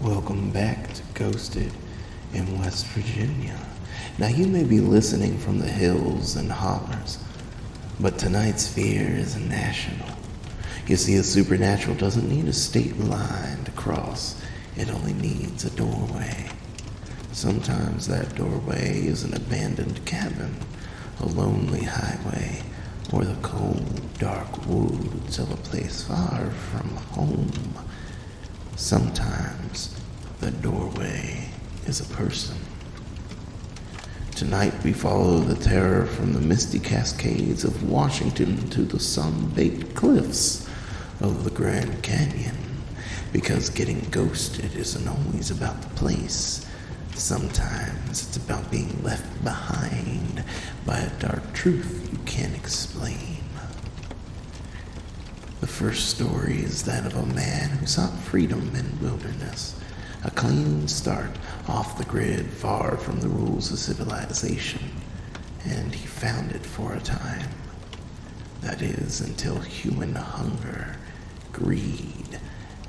Welcome back to Ghosted in West Virginia. Now you may be listening from the hills and hollers, but tonight's fear is national. You see, a supernatural doesn't need a state line to cross. It only needs a doorway. Sometimes that doorway is an abandoned cabin, a lonely highway, or the cold, dark woods of a place far from home. Sometimes the doorway is a person. Tonight we follow the terror from the misty cascades of Washington to the sun-baked cliffs of the Grand Canyon. Because getting ghosted isn't always about the place. Sometimes it's about being left behind by a dark truth you can't explain. The first story is that of a man who sought freedom in wilderness, a clean start off the grid, far from the rules of civilization, and he found it for a time. That is, until human hunger, greed,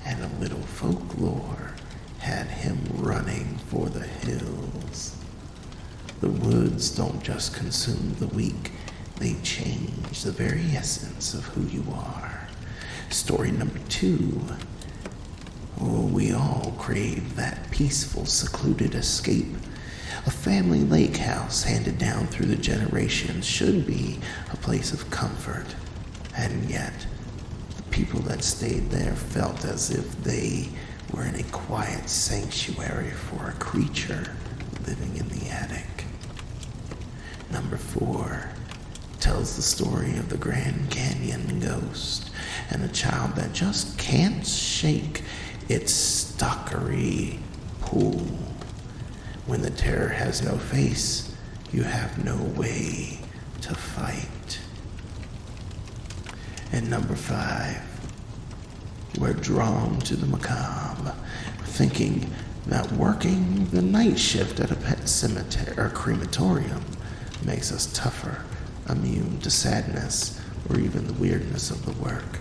and a little folklore had him running for the hills. The woods don't just consume the weak, they change the very essence of who you are. Story number 2. Oh, we all crave that peaceful, secluded escape. A family lake house handed down through the generations should be a place of comfort. And yet, the people that stayed there felt as if they were in a quiet sanctuary for a creature living in the attic. Number 4 tells the story of the Grand Canyon ghost and a child that just can't shake its stockery pull. When the terror has no face, you have no way to fight. And number 5, we're drawn to the macabre, thinking that working the night shift at a pet cemetery or crematorium makes us tougher, immune to sadness or even the weirdness of the work.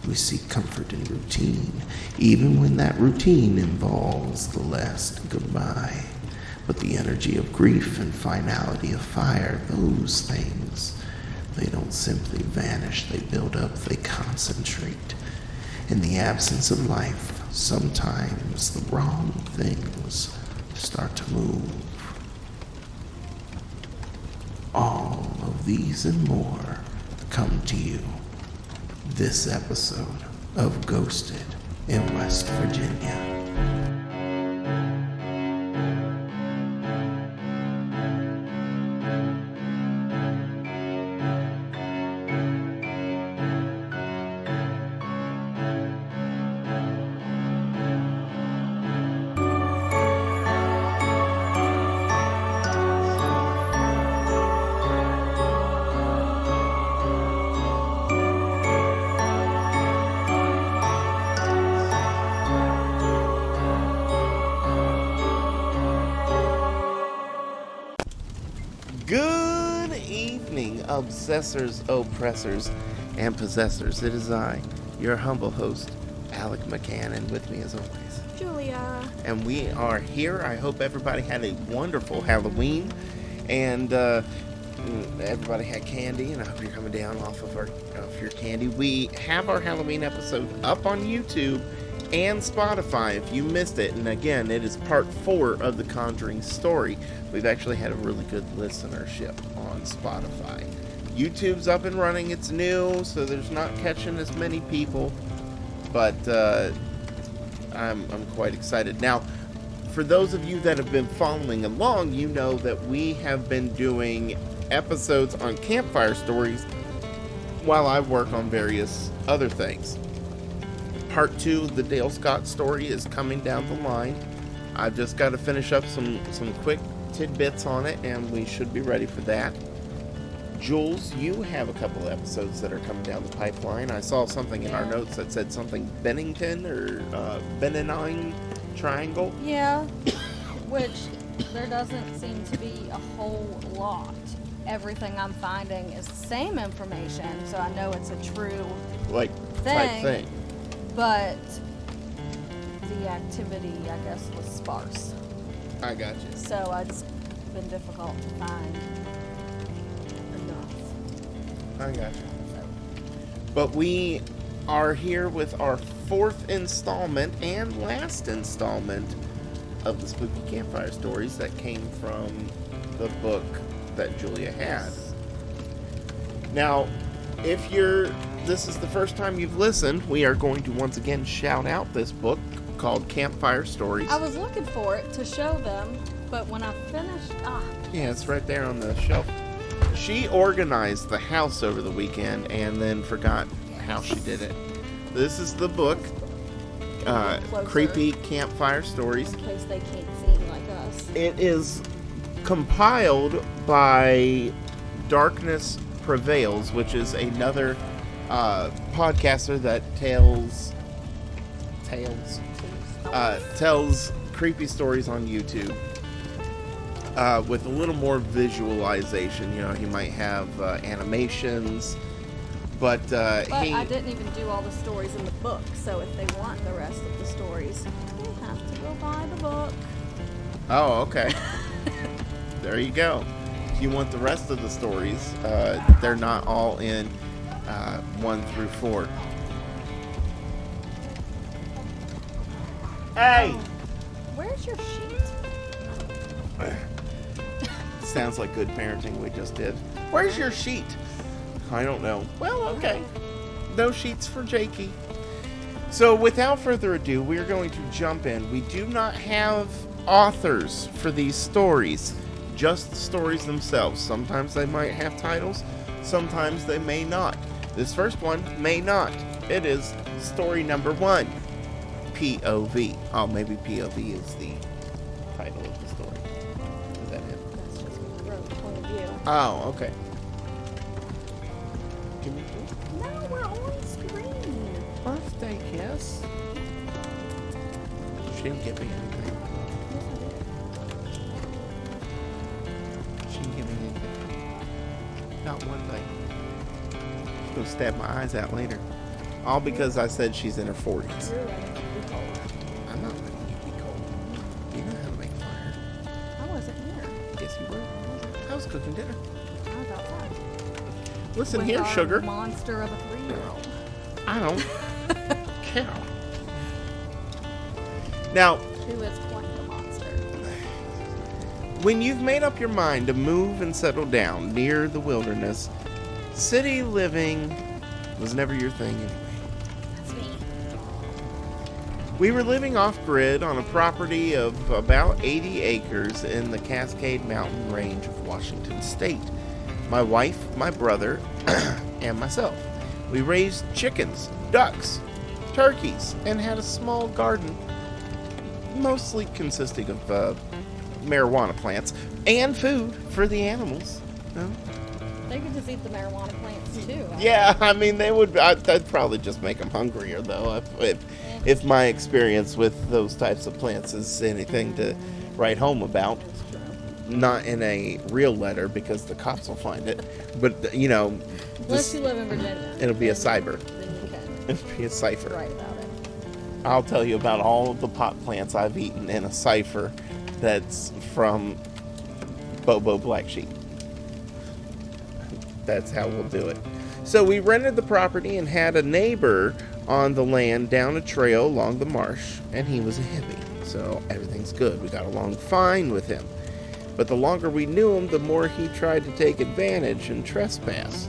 We seek comfort in routine, even when that routine involves the last goodbye. But the energy of grief and finality of fire, those things, they don't simply vanish, they build up, they concentrate. In the absence of life, sometimes the wrong things start to move. All of these and more come to you this episode of Ghosted in West Virginia. Good evening, obsessors, oppressors, and possessors. It is I, your humble host, Alec McCann, and with me as always, Julia. And we are here. I hope everybody had a wonderful Halloween, and everybody had candy, and I hope you're coming down off of your candy. We have our Halloween episode up on YouTube and Spotify if you missed it. And again, it is part 4 of the Conjuring story. We've actually had a really good listenership on Spotify. YouTube's up and running. It's new, so there's not catching as many people. But I'm quite excited. Now, for those of you that have been following along, you know that we have been doing episodes on Campfire stories while I work on various other things. Part 2 of the Dale Scott story is coming down the line. I've just got to finish up some quick tidbits on it, and we should be ready for that. Jules, you have a couple of episodes that are coming down the pipeline. I saw something in our notes that said something Bennington or Bennington Triangle. Yeah, which there doesn't seem to be a whole lot. Everything I'm finding is the same information, so I know it's a true type thing. But the activity, I guess, was sparse. I got you. So it's been difficult to find enough. I got you. So, But we are here with our 4th installment and last installment of the Spooky Campfire stories that came from the book that Julia had. Now, if this is the first time you've listened, we are going to once again shout out this book called Campfire Stories. I was looking for it to show them, but when I finished, Yeah, it's right there on the shelf. She organized the house over the weekend and then forgot how she did it. This is the book, Creepy Campfire Stories. in case they can't see like us. It is compiled by Darkness Prevails, which is another podcaster that tells creepy stories on YouTube with a little more visualization. You know, he might have animations, but I didn't even do all the stories in the book, so if they want the rest of the stories, they have to go buy the book. Oh, okay. There you go. If you want the rest of the stories, they're not all in 1 through 4. Hey! Where's your sheet? Sounds like good parenting we just did. Where's your sheet? I don't know. Well, okay. No sheets for Jakey. So without further ado, we're going to jump in. We do not have authors for these stories, just the stories themselves. Sometimes they might have titles, sometimes they may not. This first one may not. It is story number 1, POV. Oh, maybe POV is the title of the story. Is that it? That's just my road point of view. Oh, okay. Give me No, we're on screen. birthday kiss. She didn't give me anything. She didn't give me anything. Not one thing. She's gonna stab my eyes out later. All because I said she's in her 40s. Drew, I think we told. I'm not letting you be cold. You know how to make fire. I wasn't here. Yes, you were. I was cooking dinner. I was outside. Listen With here, our sugar. monster of a 3-year-old. I don't care. Now, Who is quite the monster. when you've made up your mind to move and settle down near the wilderness, city living was never your thing anyway. That's me. We were living off-grid on a property of about 80 acres in the Cascade Mountain range of Washington State. My wife, my brother, and myself. We raised chickens, ducks, turkeys, and had a small garden, mostly consisting of marijuana plants and food for the animals. They could just eat the marijuana plants too. Yeah, I mean, that'd probably just make them hungrier, though, if my experience with those types of plants is anything to write home about. That's true. Not in a real letter, because the cops will find it, but, you know, Unless you live in Virginia. it'll be a then- cyber. Then you can It'll be a cipher. write about it. I'll tell you about all of the pot plants I've eaten in a cipher that's from Bobo Black Sheep. That's how we'll do it. So we rented the property and had a neighbor on the land down a trail along the marsh, and he was a hippie. So everything's good. We got along fine with him. But the longer we knew him, the more he tried to take advantage and trespass.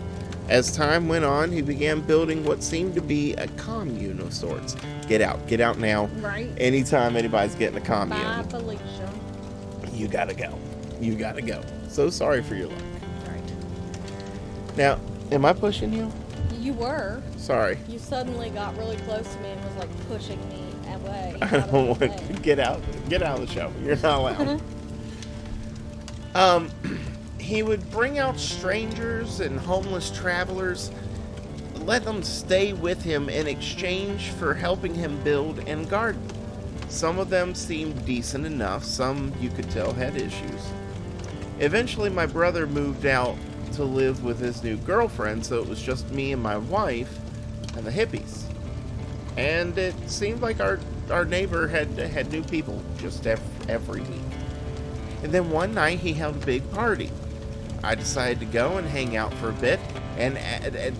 As time went on, he began building what seemed to be a commune of sorts. Get out now. Right. Anytime anybody's getting a Bye, commune, Felicia. you gotta go. You gotta go. So sorry for your luck. Right. Now, am I pushing you? You were. Sorry. You suddenly got really close to me and was like pushing me away. I don't want to get out of the show. You're not allowed. He would bring out strangers and homeless travelers, let them stay with him in exchange for helping him build and garden. Some of them seemed decent enough, some you could tell had issues. Eventually my brother moved out to live with his new girlfriend, so it was just me and my wife and the hippies. And it seemed like our our neighbor had new people just every week. And then one night he held a big party. I decided to go and hang out for a bit, and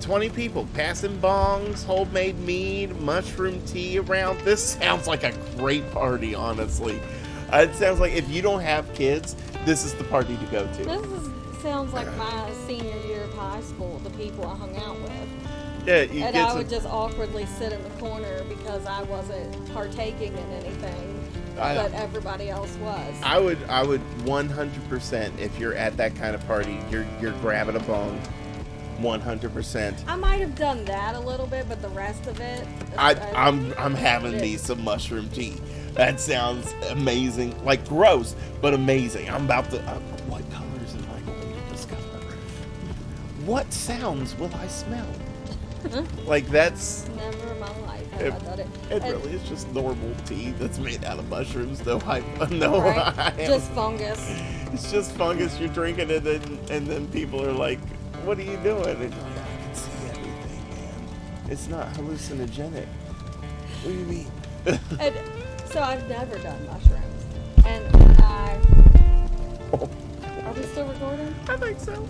20 people passing bongs, homemade mead, mushroom tea around. This sounds like a great party, honestly. It sounds like if you don't have kids, this is the party to go to. Sounds like my senior year of high school, the people I hung out with. Yeah, and I would just awkwardly sit in the corner because I wasn't partaking in anything, but everybody else was. I would 100%, if you're at that kind of party, you're grabbing a bong, 100%. I might have done that a little bit, but the rest of it, I'm having me some mushroom tea. That sounds amazing. Like gross, but amazing. I'm about to. What colors am I going to discover? What sounds will I smell? Like that's never in my life have I done it. It really is just normal tea that's made out of mushrooms. No hype. Just fungus. It's just fungus. You're drinking it, and then people are like, "What are you doing?" And you're like, "I can see everything, man. It's not hallucinogenic." What do you mean? And so I've never done mushrooms, and are we still recording? I think so.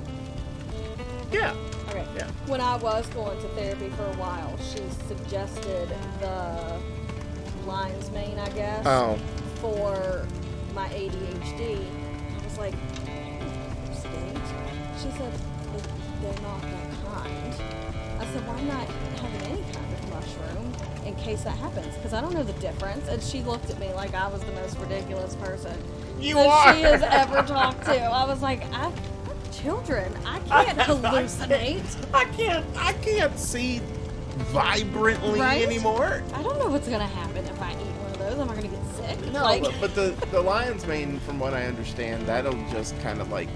Yeah. Okay. Yeah. When I was going to therapy for a while, she suggested the lion's mane, I guess, for my ADHD. I was like, state? She said, they're not that kind. I said, why not having any kind of mushroom in case that happens? Because I don't know the difference. And she looked at me like I was the most ridiculous person she has ever talked to. I was like, children, I can't hallucinate. I can't see vibrantly anymore. I don't know what's gonna happen if I eat one of those. Am I gonna get sick? No, but the lion's mane, from what I understand, that'll just kind of like.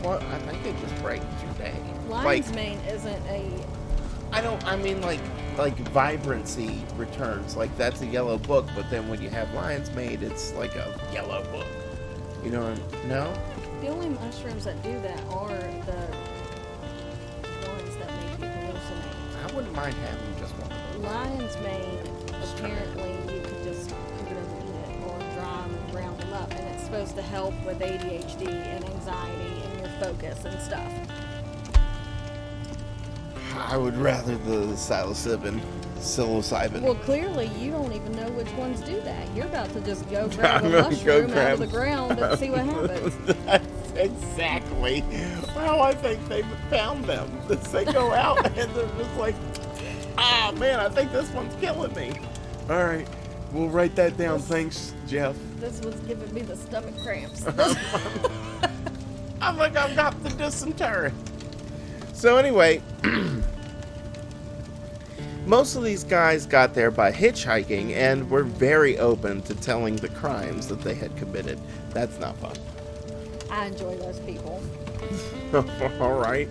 Well, I think it just brightens your day. Lion's mane isn't a. I mean like vibrancy returns. Like that's a yellow book, but then when you have lion's mane, it's like a yellow book. You know what I mean? No? The only mushrooms that do that are the ones that make you hallucinate. I wouldn't mind having just one of those. Lion's mane, apparently you could just cook it and eat it, or dry them and ground them up, and it's supposed to help with ADHD and anxiety and your focus and stuff. I would rather the psilocybin. Well, clearly you don't even know which ones do that. You're about to just go grab a mushroom out of the ground and see what happens. That's exactly how I think they found them. They go out and they're just like, man, I think this one's killing me. All right, we'll write that down. Thanks, Jeff. This was giving me the stomach cramps. I'm like, I've got the dysentery. So anyway, most of these guys got there by hitchhiking and were very open to telling the crimes that they had committed. That's not fun. I enjoy those people. All right.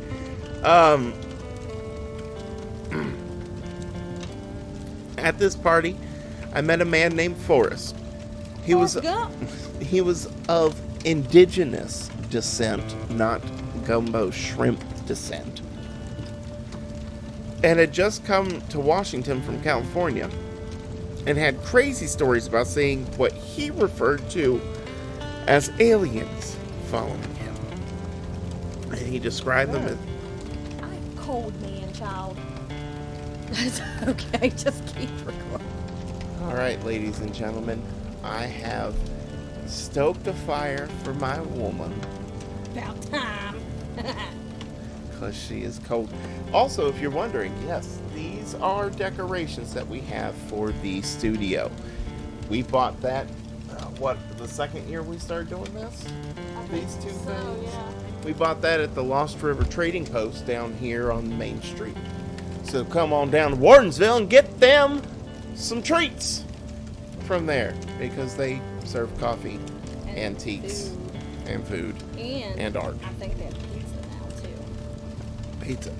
At this party, I met a man named Forrest. He was of indigenous descent, not gumbo shrimp descent, and had just come to Washington from California and had crazy stories about seeing what he referred to as aliens following him. And he described them as... I'm cold, man, child. That's okay, just keep recording. All right, ladies and gentlemen, I have stoked a fire for my woman. About time. Because she is cold. Also, if you're wondering, yes, these are decorations that we have for the studio. We bought that, the second year we started doing this? These two things? Yeah. We bought that at the Lost River Trading Post down here on Main Street. So come on down to Wardensville and get them some treats from there, because they serve coffee, antiques, and food, and art. I think they have pizza now, too. Pizza.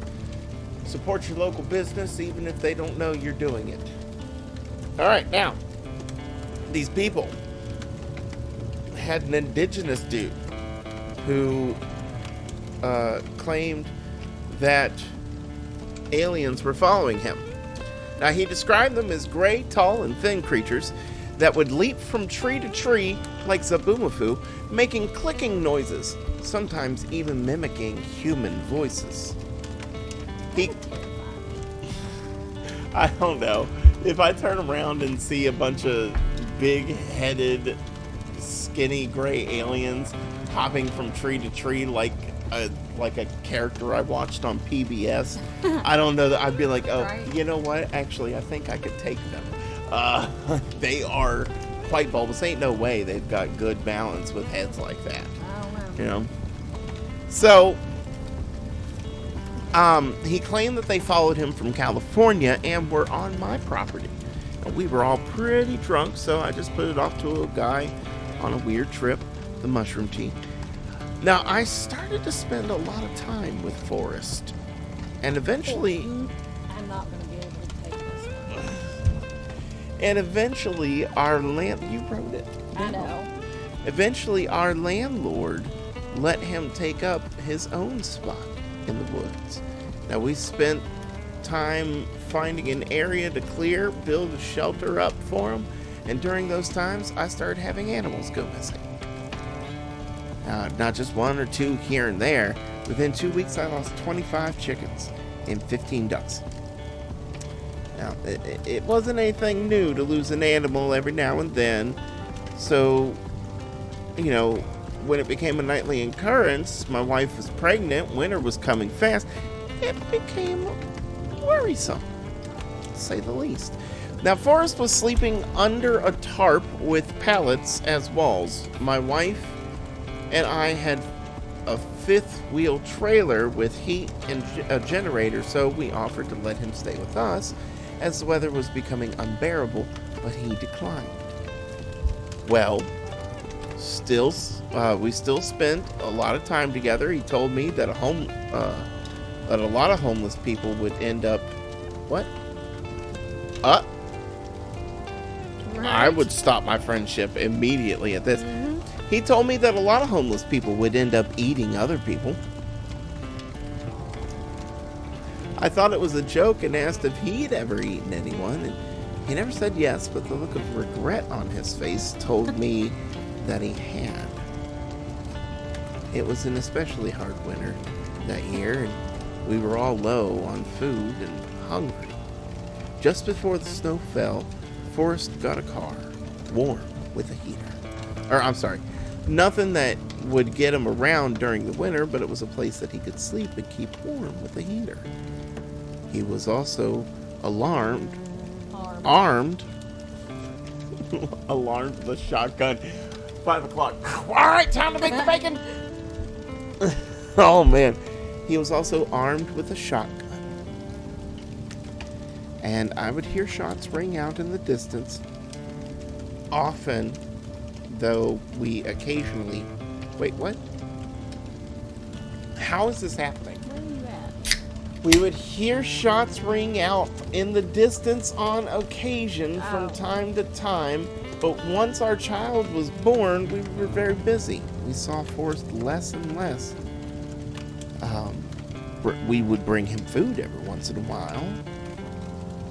Support your local business even if they don't know you're doing it. Alright, now, these people had an indigenous dude who claimed that aliens were following him. Now, he described them as gray, tall, and thin creatures that would leap from tree to tree like Zabumafu, making clicking noises, sometimes even mimicking human voices. I don't know. If I turn around and see a bunch of big-headed, skinny gray aliens hopping from tree to tree like a character I watched on PBS, I don't know that I'd be like, oh, right. You know what? Actually, I think I could take them. They are quite bulbous. Ain't no way they've got good balance with heads like that. I don't know. You know? So, he claimed that they followed him from California and were on my property. And we were all pretty drunk, so I just put it off to a guy on a weird trip, the mushroom tea. Now, I started to spend a lot of time with Forrest, and eventually... I'm not going to be able to take this one. And eventually, you wrote it. I know. Eventually, our landlord let him take up his own spot in the woods. Now, we spent time finding an area to clear, build a shelter up for him, and during those times, I started having animals go missing. Not just one or two here and there. Within 2 weeks, I lost 25 chickens and 15 ducks. Now, it wasn't anything new to lose an animal every now and then. So, you know, when it became a nightly occurrence, my wife was pregnant, winter was coming fast, it became worrisome, to say the least. Now, Forrest was sleeping under a tarp with pallets as walls. My wife and I had a fifth-wheel trailer with heat and a generator, so we offered to let him stay with us as the weather was becoming unbearable, but he declined. Well, we still spent a lot of time together. He told me that a lot of homeless people would end up... What? Right. I would stop my friendship immediately at this. Mm-hmm. He told me that a lot of homeless people would end up eating other people. I thought it was a joke and asked if he'd ever eaten anyone, and he never said yes, but the look of regret on his face told me that he had. It was an especially hard winter that year, and we were all low on food and hungry. Just before the snow fell, Forrest got a car, warm with a heater. Nothing that would get him around during the winter, but it was a place that he could sleep and keep warm with a heater. He was also armed alarmed with a shotgun. 5 o'clock. All right, time to make the bacon. Oh, man. He was also armed with a shotgun. And I would hear shots ring out in the distance. Often, though, we occasionally... Wait, what? How is this happening? Where are you at? We would hear shots ring out in the distance on occasion from time to time, but once our child was born, we were very busy. We saw Forrest less and less. We would bring him food every once in a while.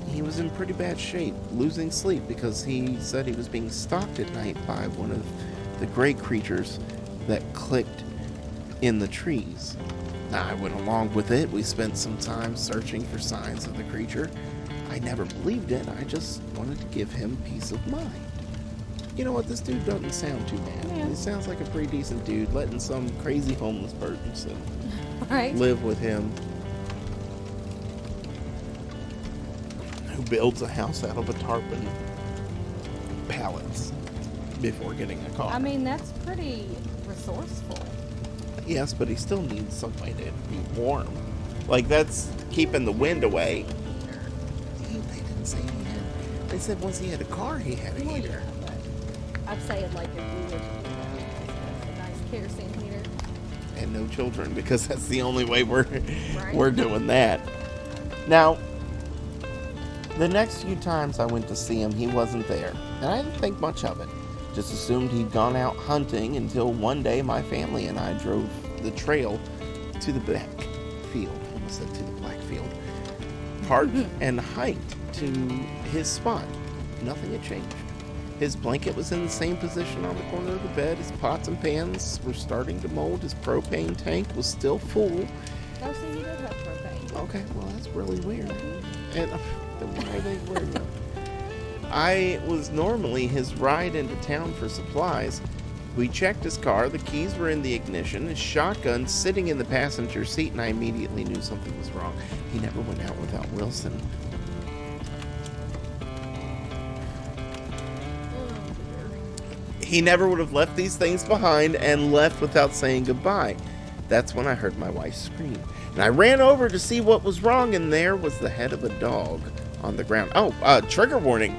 He was in pretty bad shape, losing sleep because he said he was being stalked at night by one of the gray creatures that clicked in the trees. I went along with it. We spent some time searching for signs of the creature. I never believed it. I just wanted to give him peace of mind. You know what? This dude doesn't sound too bad. Yeah. He sounds like a pretty decent dude, letting some crazy homeless person live with him. Who builds a house out of a tarp and pallets before getting a car. I mean, that's pretty resourceful. Yes, but he still needs somebody to be warm. Like, that's keeping the wind away. They didn't say he had. They said once he had a car, he had a heater. Yeah, I'd say it like if we were a nice kerosene heater. And no children, because that's the only way we're doing that. Now, the next few times I went to see him, he wasn't there. And I didn't think much of it. Just assumed he'd gone out hunting until one day my family and I drove the trail to the black field. I almost said to the black field. Parked and hiked to his spot. Nothing had changed. His blanket was in the same position on the corner of the bed. His pots and pans were starting to mold. His propane tank was still full. Oh, see, he did have propane. Okay, well, that's really weird. And then why are they weird? I was normally his ride into town for supplies. We checked his car. The keys were in the ignition. His shotgun sitting in the passenger seat, and I immediately knew something was wrong. He never went out without Wilson. He never would have left these things behind and left without saying goodbye. That's when I heard my wife scream. And I ran over to see what was wrong, and there was the head of a dog on the ground. Oh, trigger warning.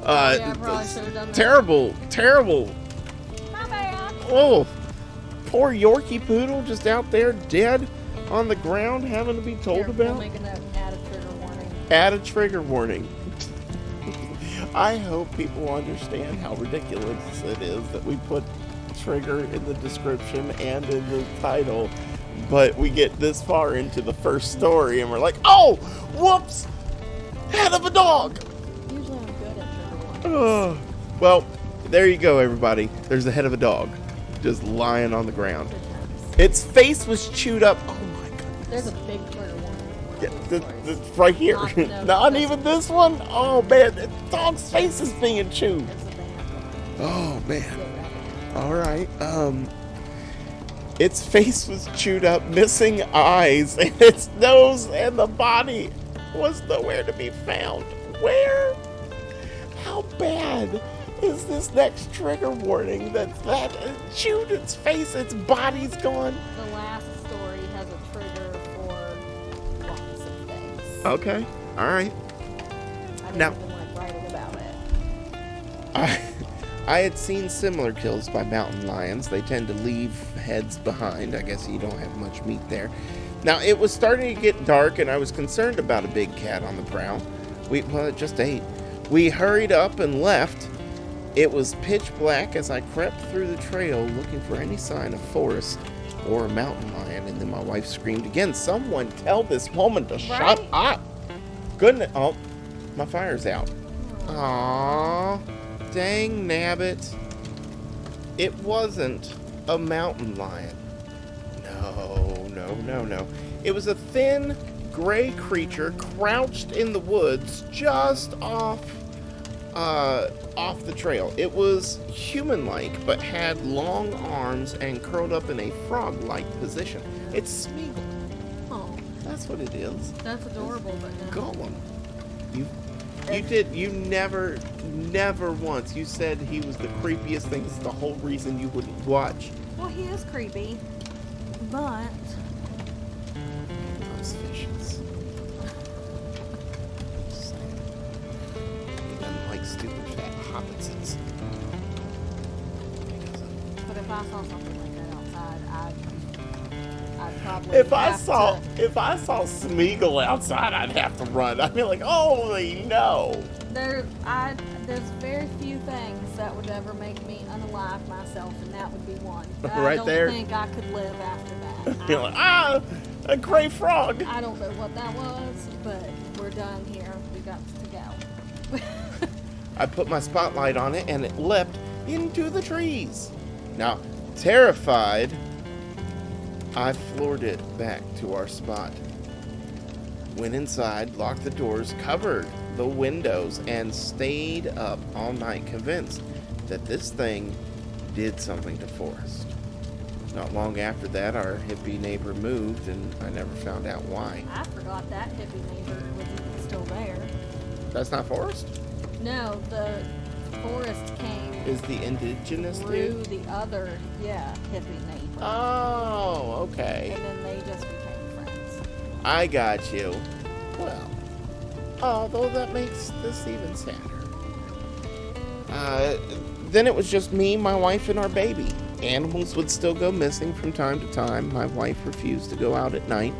Yeah, probably should have done that. Terrible. My bad. Oh, poor Yorkie Poodle just out there dead on the ground having to be told Here, about. We'll make a note, add a trigger warning. Add a trigger warning. I hope people understand how ridiculous it is that we put trigger in the description and in the title, but we get this far into the first story and we're like, oh, whoops, head of a dog. Usually I'm good at trigger warnings. Well, there you go, everybody. There's the head of a dog just lying on the ground. Its face was chewed up. Oh my goodness. There's a big trigger warning. Yeah, right here. Not even this one. Oh man, the dog's face is being chewed. Oh man. All right. Its face was chewed up, missing eyes, and its nose and the body was nowhere to be found. Where? How bad is this next trigger warning? That chewed its face, its body's gone. The last story has a trigger for lots of things. Okay. All right. I Now- didn't even like writing about it. I had seen similar kills by mountain lions. They tend to leave heads behind. I guess you don't have much meat there. Now, it was starting to get dark, and I was concerned about a big cat on the prowl. It just ate. We hurried up and left. It was pitch black as I crept through the trail looking for any sign of forest or a mountain lion, and then my wife screamed again, "Someone tell this woman to shut up!" Goodness. Oh, my fire's out. Aww. Dang nabbit. It wasn't a mountain lion. No. It was a thin, gray creature crouched in the woods just off the trail. It was human-like, but had long arms and curled up in a frog-like position. It's Smeagol. Oh, That's what it is. that's adorable, but no. Gollum. You never once. You said he was the creepiest thing. It's the whole reason you wouldn't watch. Well, he is creepy, but Those fishes. He doesn't like stupid fat hobbitses. but if I saw something like that outside, I'd probably If I have saw to, Smeagol outside, I'd have to run. I'd be like, holy no. there's very few things that would ever make me unalive myself, and that would be one. Right I don't there. think I could live after that. You're like, a gray frog. I don't know what that was, but we're done here. We got to go. I put my spotlight on it and it leapt into the trees. Now, terrified, I floored it back to our spot. Went inside, locked the doors, covered the windows, and stayed up all night convinced that this thing did something to Forrest. Not long after that, our hippie neighbor moved, and I never found out why. I forgot that hippie neighbor was even still there. That's not Forrest? No, the forest came Is the indigenous through dude? the other, hippie neighbor. Oh, okay. And then they just became friends. I got you. Well, although that makes this even sadder. Then it was just me, my wife, and our baby. Animals would still go missing from time to time. My wife refused to go out at night.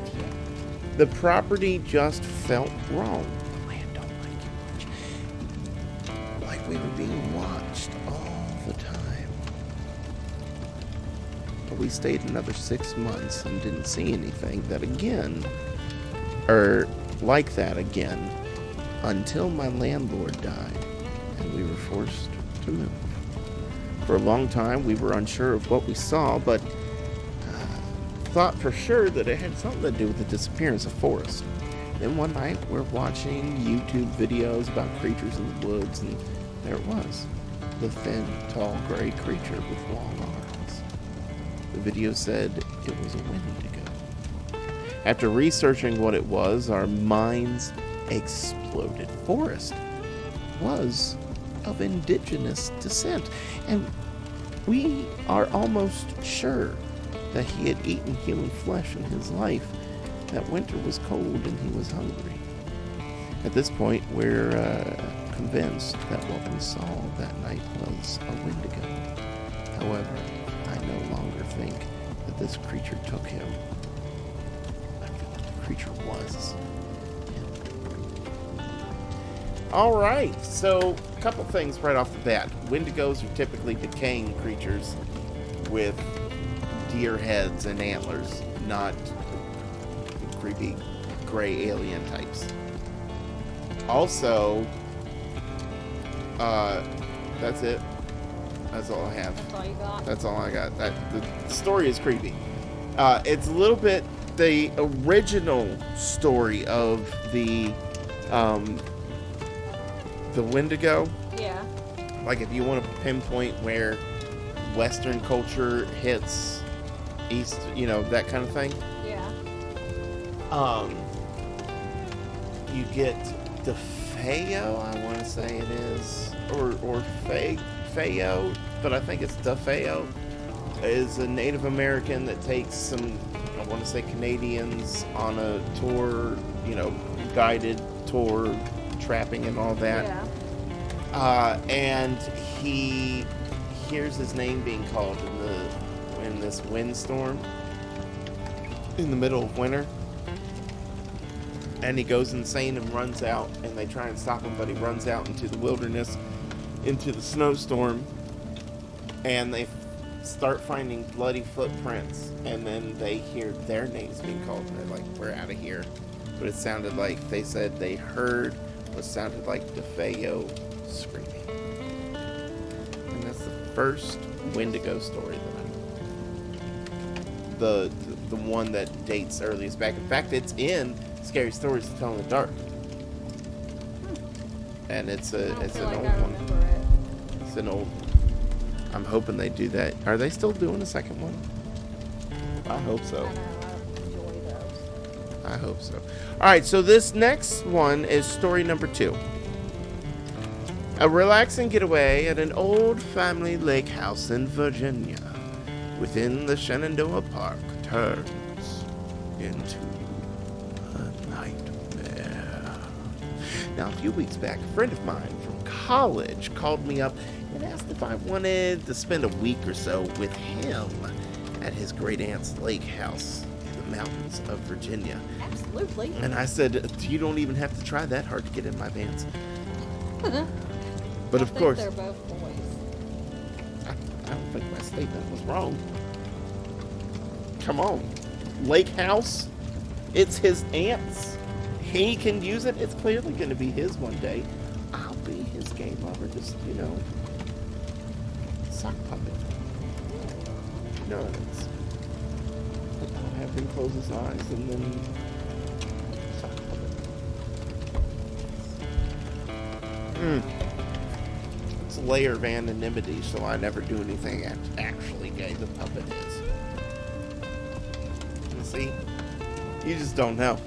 The property just felt wrong. The land don't like you much. Like we were being watched all the time. But we stayed another 6 months and didn't see anything that again, like that again. until my landlord died and we were forced to move. For a long time, we were unsure of what we saw, but thought for sure that it had something to do with the disappearance of Forrest. Then one night, we're watching YouTube videos about creatures in the woods, and there it was. The thin, tall, gray creature with long arms. The video said it was a Wendigo. After researching what it was, our minds exploded. Forrest was of indigenous descent, and we are almost sure that he had eaten human flesh in his life. That winter was cold and he was hungry. At this point, we're convinced that what we saw that night was a Wendigo. However, I no longer think that this creature took him. I feel like the creature was him. Alright, so a couple things right off the bat. Wendigos are typically decaying creatures with deer heads and antlers, not creepy gray alien types. Also, that's it. That's all I have. That's all you got? That's all I got. The story is creepy. It's a little bit the original story of the Wendigo. Yeah. Like if you want to pinpoint where Western culture hits East, that kind of thing. Yeah. You get DeFeo, I want to say it is, or Feo, but I think it's DeFeo, is a Native American that takes some, I want to say Canadians on a tour, guided tour, trapping and all that. Yeah. And he hears his name being called in this windstorm in the middle of winter. And he goes insane and runs out, and they try and stop him, but he runs out into the wilderness, into the snowstorm, and they start finding bloody footprints, and then they hear their names being called, and they're like, we're out of here. But it sounded like, they said they heard what sounded like DeFeo screaming. And that's the first Wendigo story that I know. The one that dates earliest back. In fact, it's in Scary Stories to Tell in the Dark. And it's an old one. It's an old one. I'm hoping they do that. Are they still doing a second one? I hope so. I enjoy those. I hope so. Alright, so this next one is story number 2. A relaxing getaway at an old family lake house in Virginia within the Shenandoah Park turns into a nightmare. Now, a few weeks back, a friend of mine from college called me up and asked if I wanted to spend a week or so with him at his great aunt's lake house in the mountains of Virginia. Absolutely. And I said, you don't even have to try that hard to get in my pants. But of course, they're both boys. I don't think my statement was wrong. Come on. Lake house, it's his aunt's. He can use it. It's clearly going to be his one day. I'll be his game lover, just, sock puppet. It's, I'll have him close his eyes and then sock puppet. It's a layer of anonymity, so I never do anything actually gay. The puppet is. You see? You just don't know.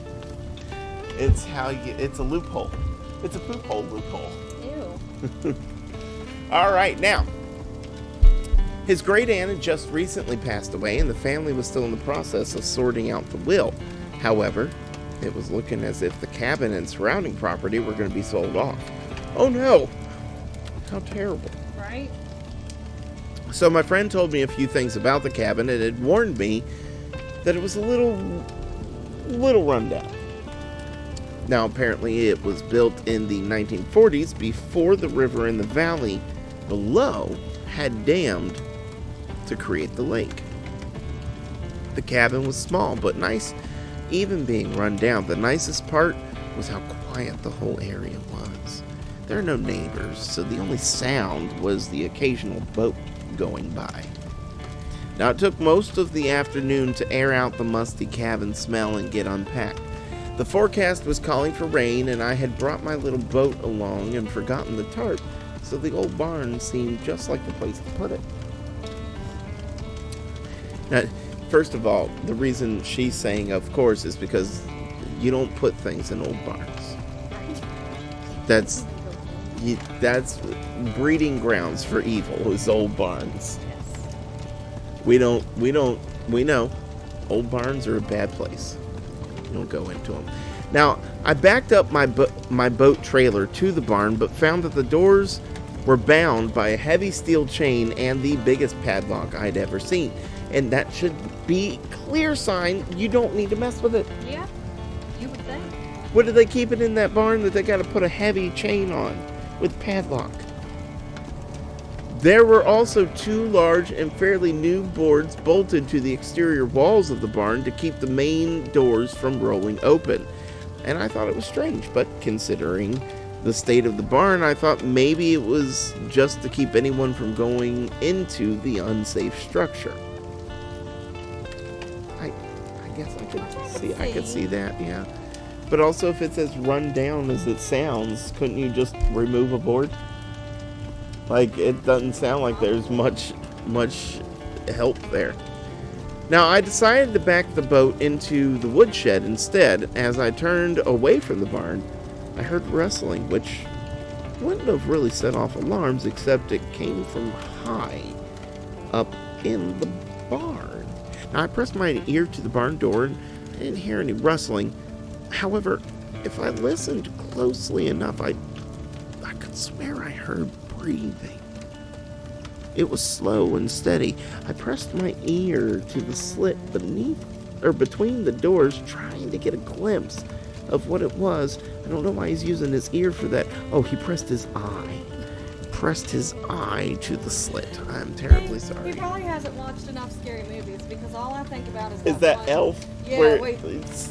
It's it's a loophole. It's a poop hole loophole. Ew. Alright, now. His great aunt had just recently passed away, and the family was still in the process of sorting out the will. However, it was looking as if the cabin and surrounding property were going to be sold off. Oh no! How terrible. Right? So my friend told me a few things about the cabin and had warned me that it was a little rundown. Now, apparently it was built in the 1940s before the river in the valley below had dammed to create the lake. The cabin was small but nice, even being run down. The nicest part was how quiet the whole area was. There are no neighbors, so the only sound was the occasional boat going by. Now, it took most of the afternoon to air out the musty cabin smell and get unpacked. The forecast was calling for rain, and I had brought my little boat along and forgotten the tarp, so the old barn seemed just like the place to put it. Now, first of all, the reason she's saying of course is because you don't put things in old barns. That's breeding grounds for evil is old barns. We know old barns are a bad place. You don't go into them. Now, I backed up my boat trailer to the barn, but found that the doors were bound by a heavy steel chain and the biggest padlock I'd ever seen. And that should be clear sign you don't need to mess with it. Yeah, you would think. What do they keep it in that barn that they got to put a heavy chain on with padlock? There were also 2 large and fairly new boards bolted to the exterior walls of the barn to keep the main doors from rolling open. And I thought it was strange, but considering the state of the barn, I thought maybe it was just to keep anyone from going into the unsafe structure. I guess I could see that, yeah. But also, if it's as run down as it sounds, couldn't you just remove a board? Like, it doesn't sound like there's much help there. Now, I decided to back the boat into the woodshed instead. As I turned away from the barn, I heard rustling, which wouldn't have really set off alarms, except it came from high up in the barn. Now, I pressed my ear to the barn door and I didn't hear any rustling. However, if I listened closely enough, I could swear I heard breathing. It was slow and steady. I pressed my ear to the slit between the doors, trying to get a glimpse of what it was. I don't know why he's using his ear for that. Oh, he pressed his eye to the slit. I'm terribly sorry. He probably hasn't watched enough scary movies, because all I think about is that one. elf Yeah, where wait,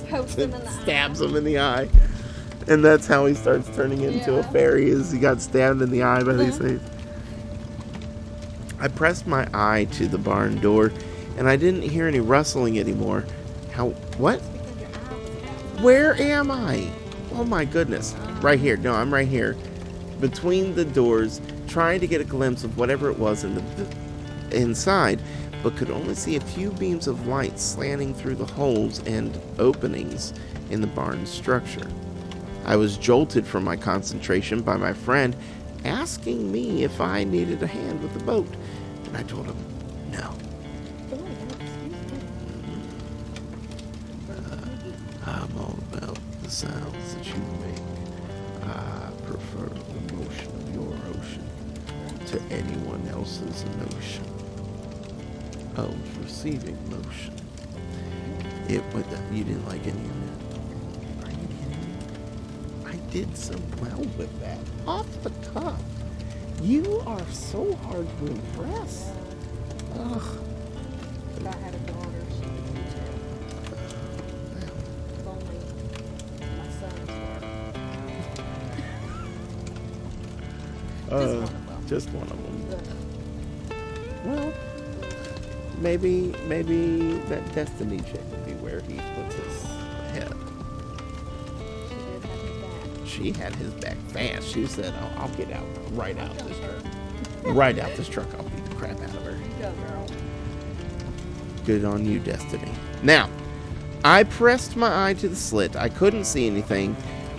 pokes him in the stabs eye. him in the eye. And that's how he starts turning into a fairy, is he got stabbed in the eye by these things. I pressed my eye to the barn door, and I didn't hear any rustling anymore. What? Where am I? Oh my goodness. Right here. No, I'm right here. Between the doors, trying to get a glimpse of whatever it was inside, but could only see a few beams of light slanting through the holes and openings in the barn's structure. I was jolted from my concentration by my friend asking me if I needed a hand with the boat, and I told him no. I'm all about the sounds that you make. I prefer the motion of your ocean to anyone else's notion of receiving motion. You didn't like any of that? Are you kidding me? I did so well with that. Off the cuff. You are so hard to impress. Ugh. If I had a daughter, she would be too. If only my sons were. Just one of them. Well, maybe that destiny check would be where he puts his head. She had his back fast. She said, I'll get out right out this truck. Right out this truck. I'll beat the crap out of her. Go, girl. Good on you, Destiny. Now, I pressed my eye to the slit. I couldn't see anything.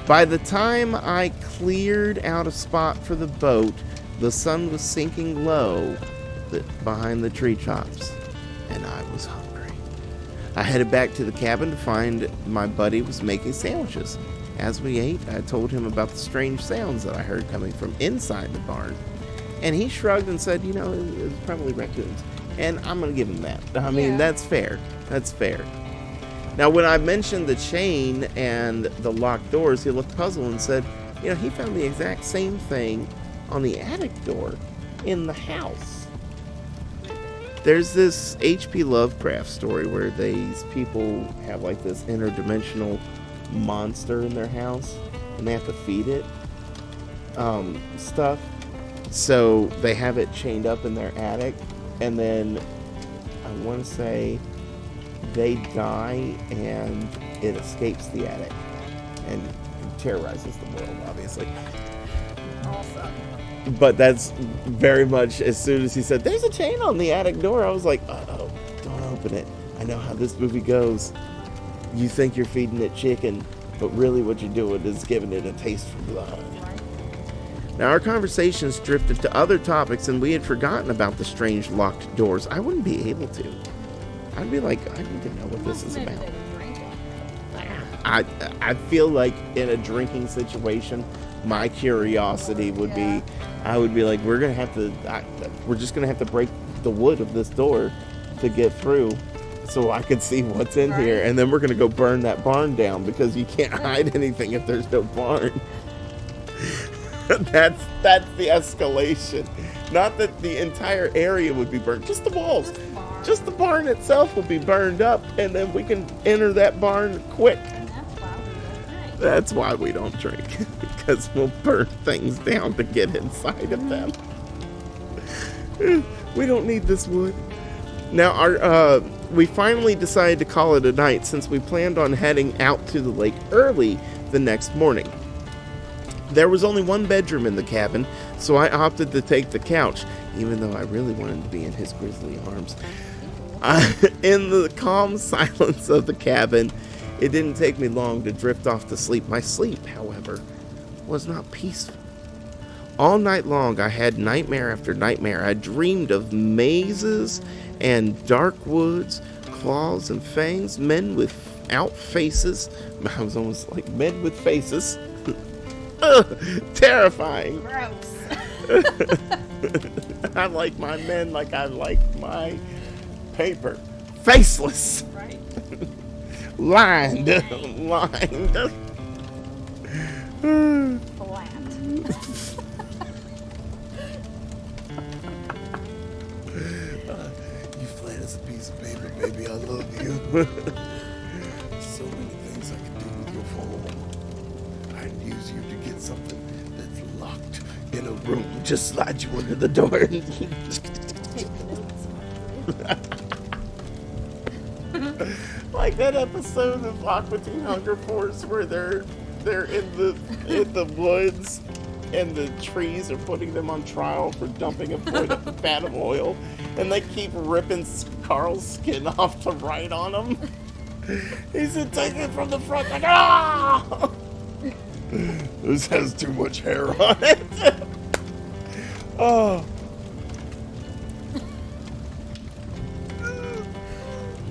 By the time I cleared out a spot for the boat, the sun was sinking low behind the tree tops, and I was hungry. I headed back to the cabin to find my buddy was making sandwiches. As we ate, I told him about the strange sounds that I heard coming from inside the barn, and he shrugged and said, it was probably raccoons. And I'm going to give him that. I mean, that's fair. That's fair. Now, when I mentioned the chain and the locked doors, he looked puzzled and said, he found the exact same thing on the attic door in the house. There's this H.P. Lovecraft story where these people have like this interdimensional monster in their house, and they have to feed it stuff. So they have it chained up in their attic, and then I want to say they die and it escapes the attic and terrorizes the world, obviously. Awesome. But that's very much, as soon as he said, there's a chain on the attic door, I was like, uh-oh, don't open it. I know how this movie goes. You think you're feeding it chicken, but really what you're doing is giving it a taste for blood. Now, our conversations drifted to other topics, and we had forgotten about the strange locked doors. I wouldn't be able to. I'd be like, I need to know what this is about. I feel like in a drinking situation, my curiosity would be, I would be like, we're just gonna have to break the wood of this door to get through, so I could see what's in here, and then we're gonna go burn that barn down because you can't hide anything if there's no barn. That's the escalation. Not that the entire area would be burned, just the walls. Just the barn itself will be burned up, and then we can enter that barn quick. And that's why we don't drink. Because we'll burn things down to get inside of them. We don't need this wood. Now, we finally decided to call it a night since we planned on heading out to the lake early the next morning. There was only one bedroom in the cabin, so I opted to take the couch, even though I really wanted to be in his grisly arms. In the calm silence of the cabin, it didn't take me long to drift off to sleep. My sleep, however, was not peaceful. All night long, I had nightmare after nightmare. I dreamed of mazes and dark woods, claws and fangs, men without faces. I was almost like men with faces. Terrifying. Gross. I like my men like I like my paper. Faceless. Right. Lined. Flat. You flat as a piece of paper, baby. I love you. So many things I can do with your phone. I'd use you to get something that's locked in a room. Just slide you under the door. Like that episode of Aqua Teen Hunger Force where they're in the woods and the trees are putting them on trial for dumping a vat of oil, and they keep ripping Carl's skin off to write on him. He said, take it from the front, like, ah! This has too much hair on it. Oh.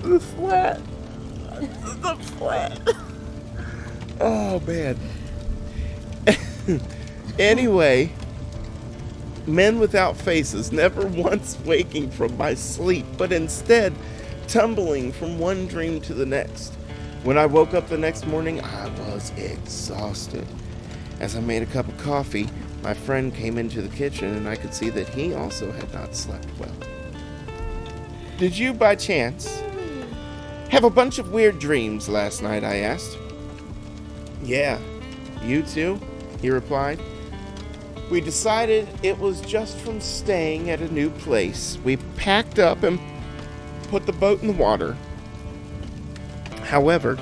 The flat. Oh, man. Anyway, men without faces, never once waking from my sleep, but instead tumbling from one dream to the next. When I woke up the next morning, I was exhausted. As I made a cup of coffee, my friend came into the kitchen and I could see that he also had not slept well. Did you, by chance, have a bunch of weird dreams last night? I asked. Yeah, you too? He replied. We decided it was just from staying at a new place. We packed up and put the boat in the water. However,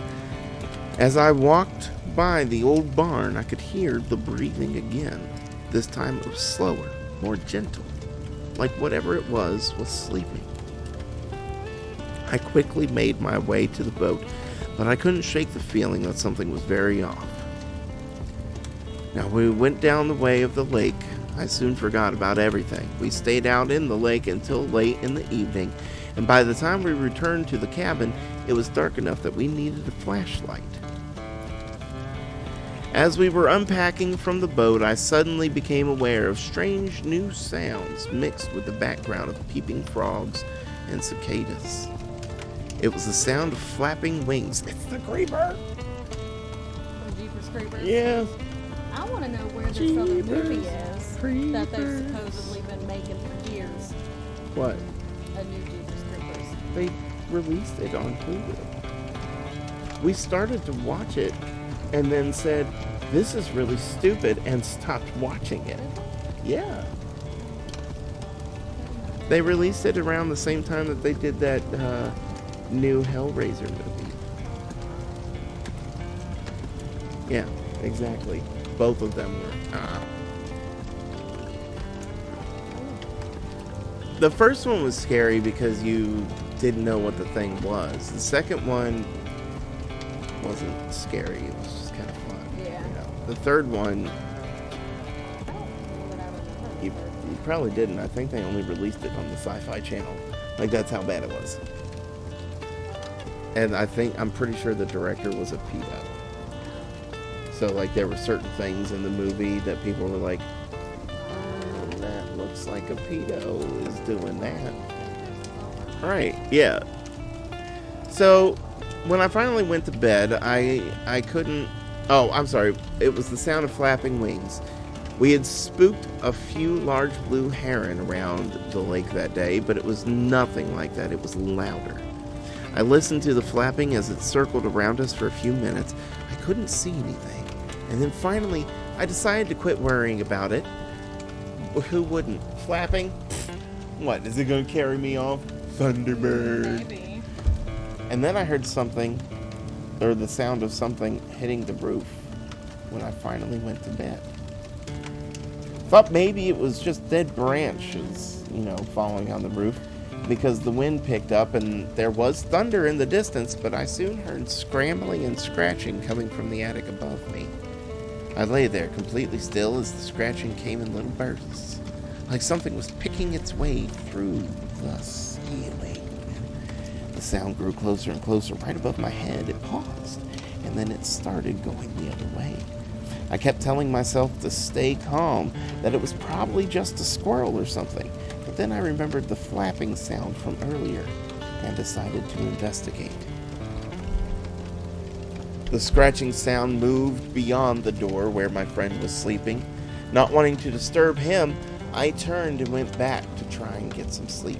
as I walked by the old barn, I could hear the breathing again. This time it was slower, more gentle, like whatever it was sleeping. I quickly made my way to the boat, but I couldn't shake the feeling that something was very off. Now, we went down the way of the lake. I soon forgot about everything. We stayed out in the lake until late in the evening, and by the time we returned to the cabin, it was dark enough that we needed a flashlight. As we were unpacking from the boat, I suddenly became aware of strange new sounds mixed with the background of peeping frogs and cicadas. It was the sound of flapping wings. It's the creeper! From Jeepers Creepers? Yes. I want to know where this other movie is that they've supposedly been making for years. What? A new Jeepers Creepers. They released it on Hulu. We started to watch it and then said, this is really stupid, and stopped watching it. Yeah. They released it around the same time that they did that new Hellraiser movie. Yeah, exactly. Both of them were. The first one was scary because you didn't know what the thing was. The second one wasn't scary. It was just kind of fun. Yeah. You know. The third one, you probably didn't. I think they only released it on the Sci-Fi Channel. Like, that's how bad it was. And I'm pretty sure the director was a pedo. So, like, there were certain things in the movie that people were like, that looks like a pedo is doing that. Right, yeah. So, when I finally went to bed, I couldn't... Oh, I'm sorry. It was the sound of flapping wings. We had spooked a few large blue heron around the lake that day, but it was nothing like that. It was louder. I listened to the flapping as it circled around us for a few minutes. I couldn't see anything. And then finally, I decided to quit worrying about it. Who wouldn't? Flapping? What, is it going to carry me off? Thunderbird. Maybe. And then I heard something, or the sound of something hitting the roof when I finally went to bed. Thought maybe it was just dead branches, falling on the roof, because the wind picked up and there was thunder in the distance, but I soon heard scrambling and scratching coming from the attic above me. I lay there completely still as the scratching came in little bursts, like something was picking its way through the ceiling. The sound grew closer and closer right above my head. It paused, and then it started going the other way. I kept telling myself to stay calm, that it was probably just a squirrel or something, but then I remembered the flapping sound from earlier and decided to investigate. The scratching sound moved beyond the door where my friend was sleeping. Not wanting to disturb him, I turned and went back to try and get some sleep.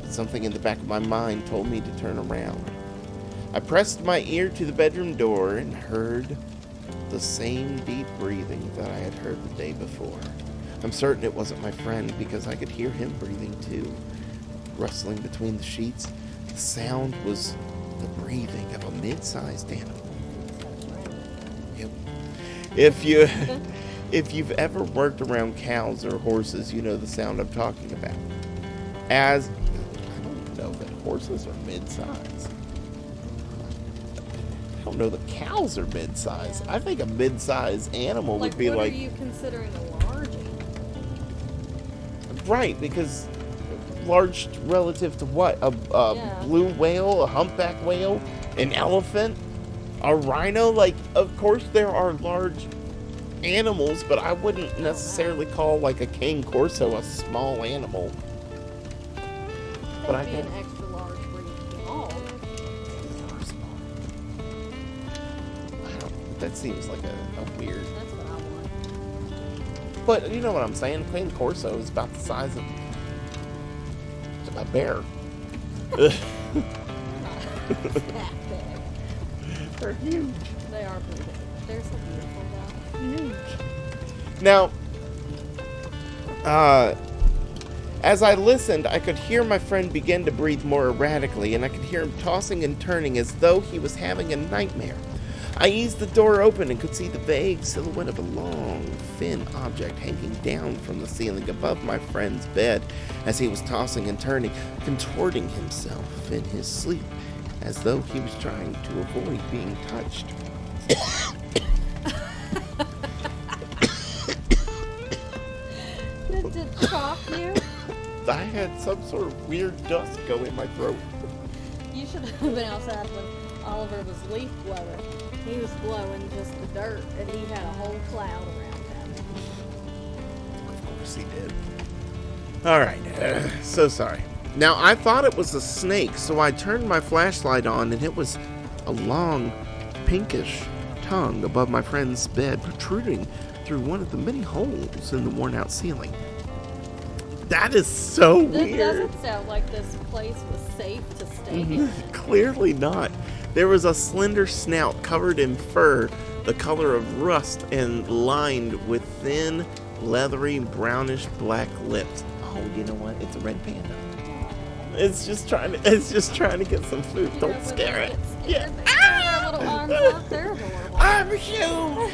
Something in the back of my mind told me to turn around. I pressed my ear to the bedroom door and heard the same deep breathing that I had heard the day before. I'm certain it wasn't my friend because I could hear him breathing too. Rustling between the sheets, the sound was the breathing of a mid-sized animal. Yep. If you've ever worked around cows or horses, you know the sound I'm talking about. I don't know that horses are mid-size. I don't know that cows are mid-size. I think a mid-size animal would be what like... are you considering a large animal? Right, because large relative to what? A blue whale, a humpback whale, an elephant, a rhino? Like, of course there are large animals, but I wouldn't necessarily call like a cane corso a small animal. But I That'd be can... an extra large breed dog. That seems like a weird... That's what I want. But you know what I'm saying? Cane corso is about the size of a bear. Not that big. They're huge. They are pretty big. They're so beautiful, though. Huge. Now, as I listened, I could hear my friend begin to breathe more erratically, and I could hear him tossing and turning as though he was having a nightmare. I eased the door open and could see the vague silhouette of a long, thin object hanging down from the ceiling above my friend's bed as he was tossing and turning, contorting himself in his sleep as though he was trying to avoid being touched. Did it shock you? I had some sort of weird dust go in my throat. You should have been outside when Oliver was leaf blowing. He was blowing just the dirt, and he had a whole cloud around him. Of course he did. Alright, so sorry. Now, I thought it was a snake, so I turned my flashlight on, and it was a long, pinkish tongue above my friend's bed, protruding through one of the many holes in the worn-out ceiling. That is so weird. This doesn't sound like this place was safe to stay in. Clearly not. There was a slender snout covered in fur the color of rust and lined with thin, leathery, brownish black lips. Oh, you know what? It's a red panda. It's just trying to get some food. Don't scare it. Yeah. Their little arms up. They're adorable. I'm huge.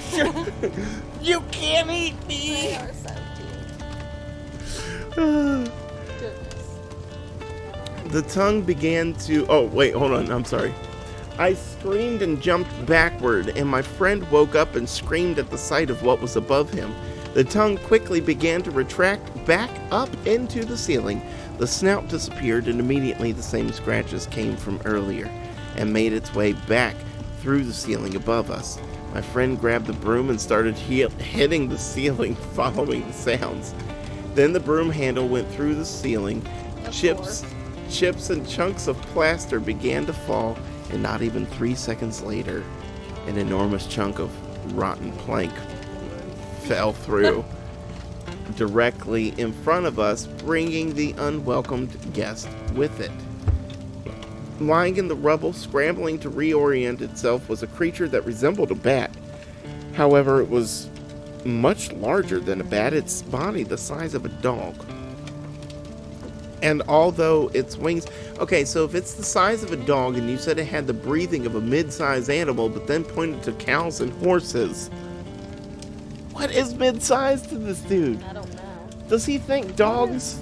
You can't eat me. They are so cute. Goodness. The tongue began to... Oh, wait, hold on. I'm sorry. I screamed and jumped backward, and my friend woke up and screamed at the sight of what was above him. The tongue quickly began to retract back up into the ceiling. The snout disappeared, and immediately the same scratches came from earlier and made its way back through the ceiling above us. My friend grabbed the broom and started hitting the ceiling, following the sounds. Then the broom handle went through the ceiling. Chips and chunks of plaster began to fall, and not even 3 seconds later, an enormous chunk of rotten plank fell through directly in front of us, bringing the unwelcomed guest with it. Lying in the rubble, scrambling to reorient itself, was a creature that resembled a bat. However, it was much larger than a bat, its body the size of a dog. And although its wings... Okay, so if it's the size of a dog and you said it had the breathing of a mid-sized animal, but then pointed to cows and horses... What is mid-sized to this dude? I don't know. Does he think dogs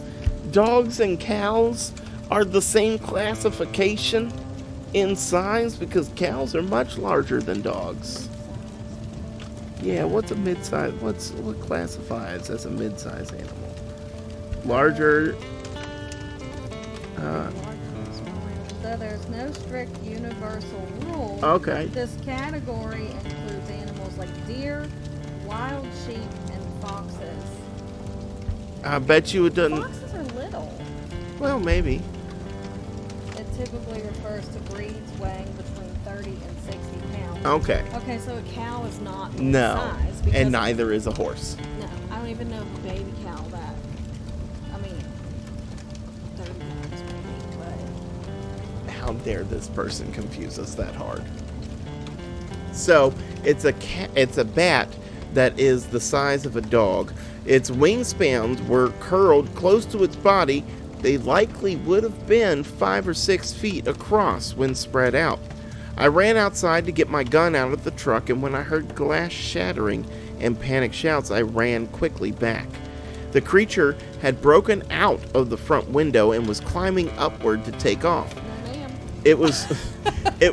and cows are the same classification in size? Because cows are much larger than dogs. Yeah, what's a mid-size? What classifies as a mid-size animal? Larger. Though there's no strict universal rule. Okay. This category includes animals like deer, wild sheep, and foxes. I bet you it doesn't. Foxes are little. Well, maybe. It typically refers to breeds weighing between 30 and 60 pounds. Okay. Okay, so a cow is not size. No. Because And neither is a horse. No, I don't even know if a baby cow that. I mean, 30 pounds maybe, but. How dare this person confuse us that hard? So it's a bat that is the size of a dog. Its wingspans were curled close to its body. They likely would have been 5 or 6 feet across when spread out. I ran outside to get my gun out of the truck, and when I heard glass shattering and panic shouts, I ran quickly back. The creature had broken out of the front window and was climbing upward to take off. No, ma'am. It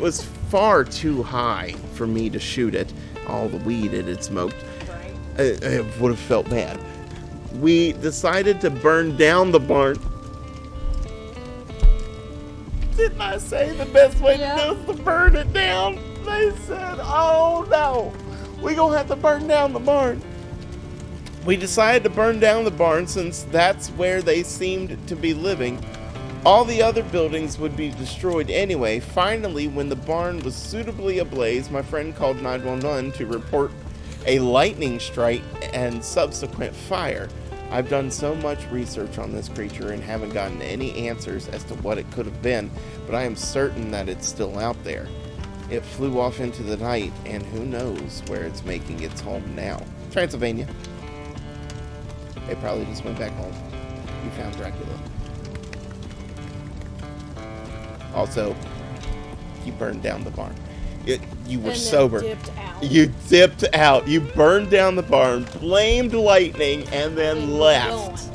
was far too high for me to shoot it. All the weed it had smoked. Right. It would have felt bad. We decided to burn down the barn. Didn't I say the best way to do is to burn it down? They said, oh no, we gonna have to burn down the barn. We decided to burn down the barn since that's where they seemed to be living. All the other buildings would be destroyed anyway. Finally, when the barn was suitably ablaze, my friend called 911 to report a lightning strike and subsequent fire. I've done so much research on this creature and haven't gotten any answers as to what it could have been, but I am certain that it's still out there. It flew off into the night, and who knows where it's making its home now. Transylvania. It probably just went back home. You found Dracula. Also, you burned down the barn. You were sober. You dipped out. You burned down the barn, blamed lightning, and then left.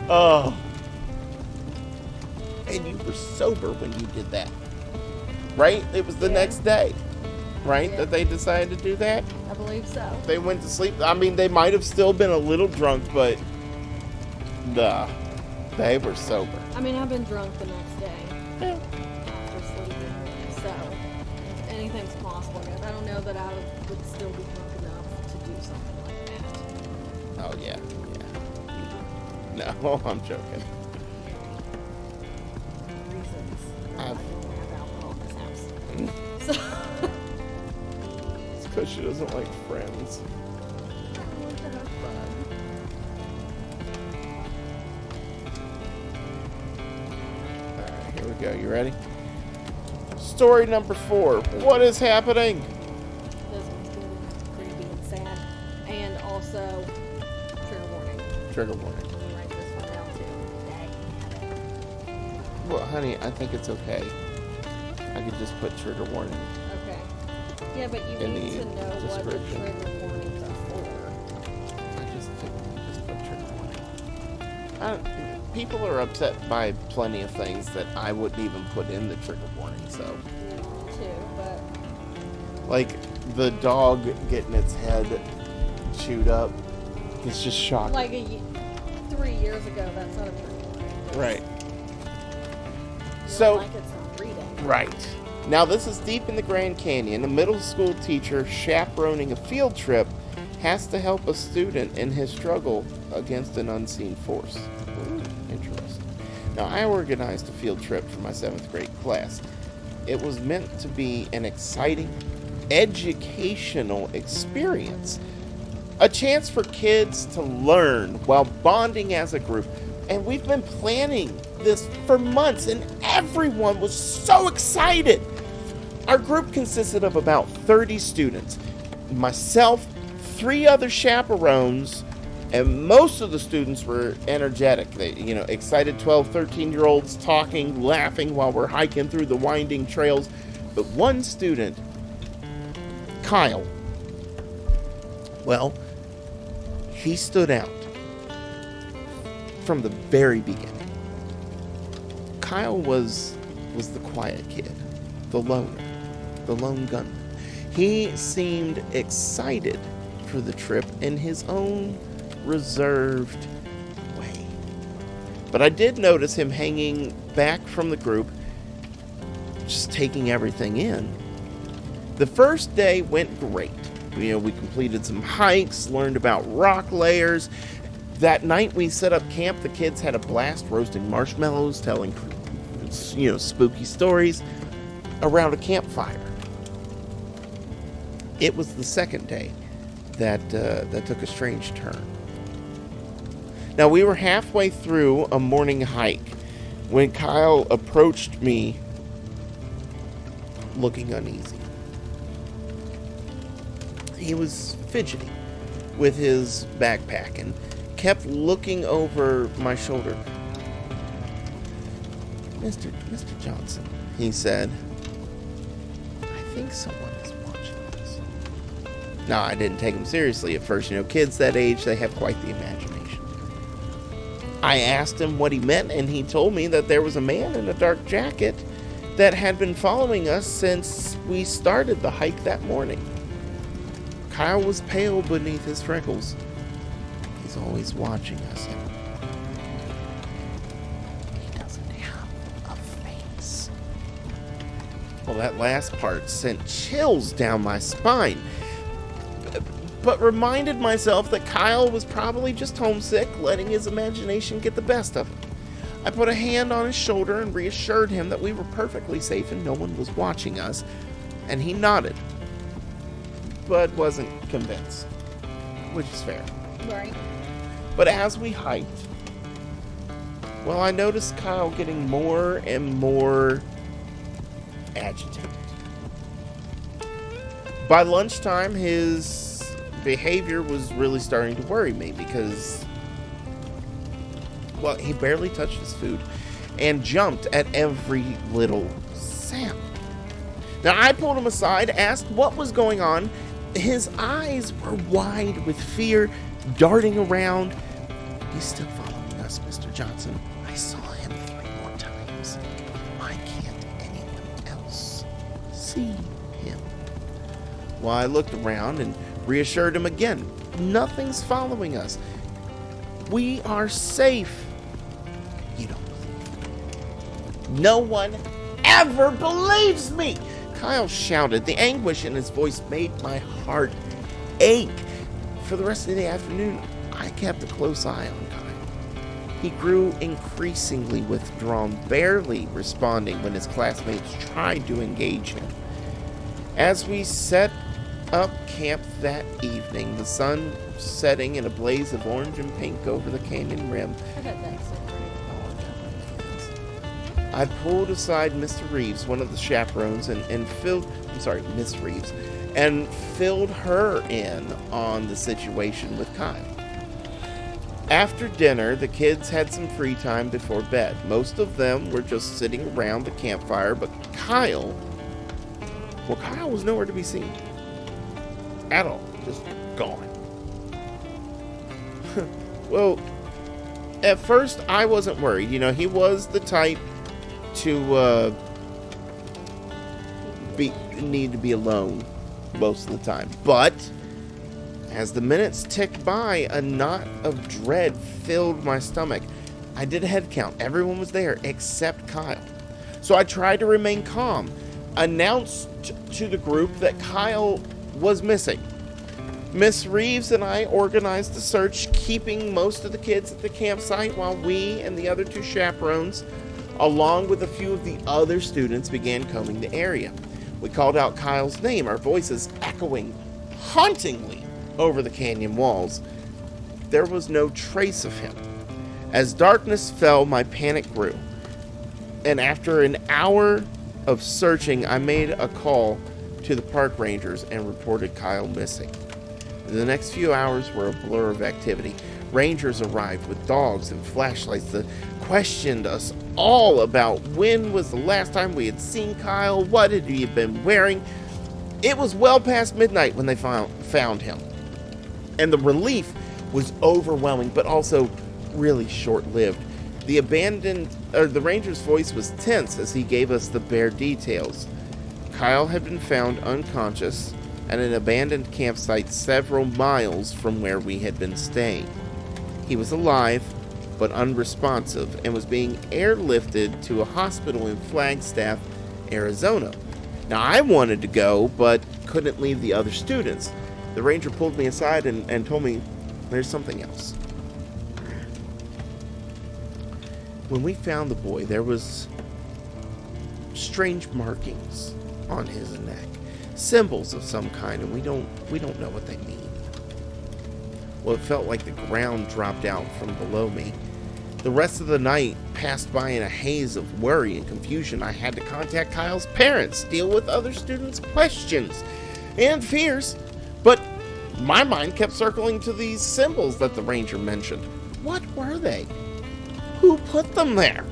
Oh. And you were sober when you did that. Right? It was the next day. Right? Yeah. That they decided to do that? I believe so. They went to sleep. I mean, they might have still been a little drunk, but they were sober. I mean, I've been drunk the next day. Yeah. After sleeping, so anything's possible. I don't know that I would still be drunk enough to do something like that. Oh, yeah. No, I'm joking. Reasons. I I've- don't have alcohol in this house. So. It's because she doesn't like friends. I want to have fun. Alright, here we go. You ready? Story number 4. What is happening? This one's So, trigger warning. Trigger warning. Let me write this one down too. Dang. Well, honey, I think it's okay. I could just put trigger warning. Okay. Yeah, but you In need the to know what the description. trigger warnings are for. I just put trigger warning. People are upset by plenty of things that I wouldn't even put in the trigger warning, so. Too, but Like the dog getting its head chewed up. It's just shocking. like 3 years ago, that's not a trigger warning. That's- Right. you So, don't like it, so reading. right. Now this is deep in the Grand Canyon. A middle school teacher chaperoning a field trip has to help a student in his struggle against an unseen force. Ooh, interesting. Now I organized a field trip for my 7th grade class. It was meant to be an exciting, educational experience. A chance for kids to learn while bonding as a group. And we've been planning this for months, and everyone was so excited. Our group consisted of about 30 students, myself, 3 other chaperones, and most of the students were energetic. They, excited 12, 13-year-olds talking, laughing while we're hiking through the winding trails. But one student, Kyle, well, he stood out from the very beginning. Kyle was the quiet kid, the loner, the lone gunman. He seemed excited for the trip in his own reserved way. But I did notice him hanging back from the group, just taking everything in. The first day went great. We completed some hikes, learned about rock layers. That night we set up camp. The kids had a blast roasting marshmallows, telling, spooky stories around a campfire. It was the second day that took a strange turn. Now we were halfway through a morning hike when Kyle approached me looking uneasy. He was fidgety with his backpack and kept looking over my shoulder. Mr. Johnson, he said, I think someone is watching us. Now, I didn't take him seriously at first. Kids that age, they have quite the imagination. I asked him what he meant, and he told me that there was a man in a dark jacket that had been following us since we started the hike that morning. Kyle was pale beneath his freckles. He's always watching us. He doesn't have a face. Well, that last part sent chills down my spine, but reminded myself that Kyle was probably just homesick, letting his imagination get the best of him. I put a hand on his shoulder and reassured him that we were perfectly safe and no one was watching us, and he nodded, but wasn't convinced, which is fair. Right. But as we hiked, well, I noticed Kyle getting more and more agitated. By lunchtime, his behavior was really starting to worry me because, well, he barely touched his food and jumped at every little sound. Now, I pulled him aside, asked what was going on. His eyes were wide with fear, darting around. He's still following us, Mr. Johnson. I saw him 3 more times. Why can't anyone else see him? Well, I looked around and reassured him again. Nothing's following us. We are safe. You don't believe me. No one ever believes me. Kyle shouted. The anguish in his voice made my heart ache. For the rest of the afternoon, I kept a close eye on Kyle. He grew increasingly withdrawn, barely responding when his classmates tried to engage him. As we set up camp that evening, the sun setting in a blaze of orange and pink over the canyon rim, I bet that's so pretty. I pulled aside Mr. Reeves, one of the chaperones, Miss Reeves, and filled her in on the situation with Kyle. After dinner, the kids had some free time before bed. Most of them were just sitting around the campfire, but Kyle was nowhere to be seen. At all. Just gone. Well, at first I wasn't worried. You know, he was the type to need to be alone most of the time. But as the minutes ticked by, a knot of dread filled my stomach. I did a head count. Everyone was there except Kyle. So I tried to remain calm. Announced to the group that Kyle was missing. Miss Reeves and I organized the search, keeping most of the kids at the campsite while we and the other 2 chaperones, along with a few of the other students, began combing the area. We called out Kyle's name, our voices echoing hauntingly over the canyon walls. There was no trace of him. As darkness fell, my panic grew. And after an hour of searching, I made a call to the park rangers and reported Kyle missing. The next few hours were a blur of activity. Rangers arrived with dogs and flashlights that questioned us all about when was the last time we had seen Kyle, what had he been wearing. It was well past midnight when they found him. And the relief was overwhelming, but also really short-lived. The ranger's voice was tense as he gave us the bare details. Kyle had been found unconscious at an abandoned campsite several miles from where we had been staying. He was alive, but unresponsive, and was being airlifted to a hospital in Flagstaff, Arizona. Now, I wanted to go, but couldn't leave the other students. The ranger pulled me aside and told me, there's something else. When we found the boy, there was strange markings on his neck. Symbols of some kind, and we don't know what they mean. Well, it felt like the ground dropped out from below me. The rest of the night passed by in a haze of worry and confusion. I had to contact Kyle's parents, deal with other students' questions and fears, but my mind kept circling to these symbols that the ranger mentioned. What were they? Who put them there?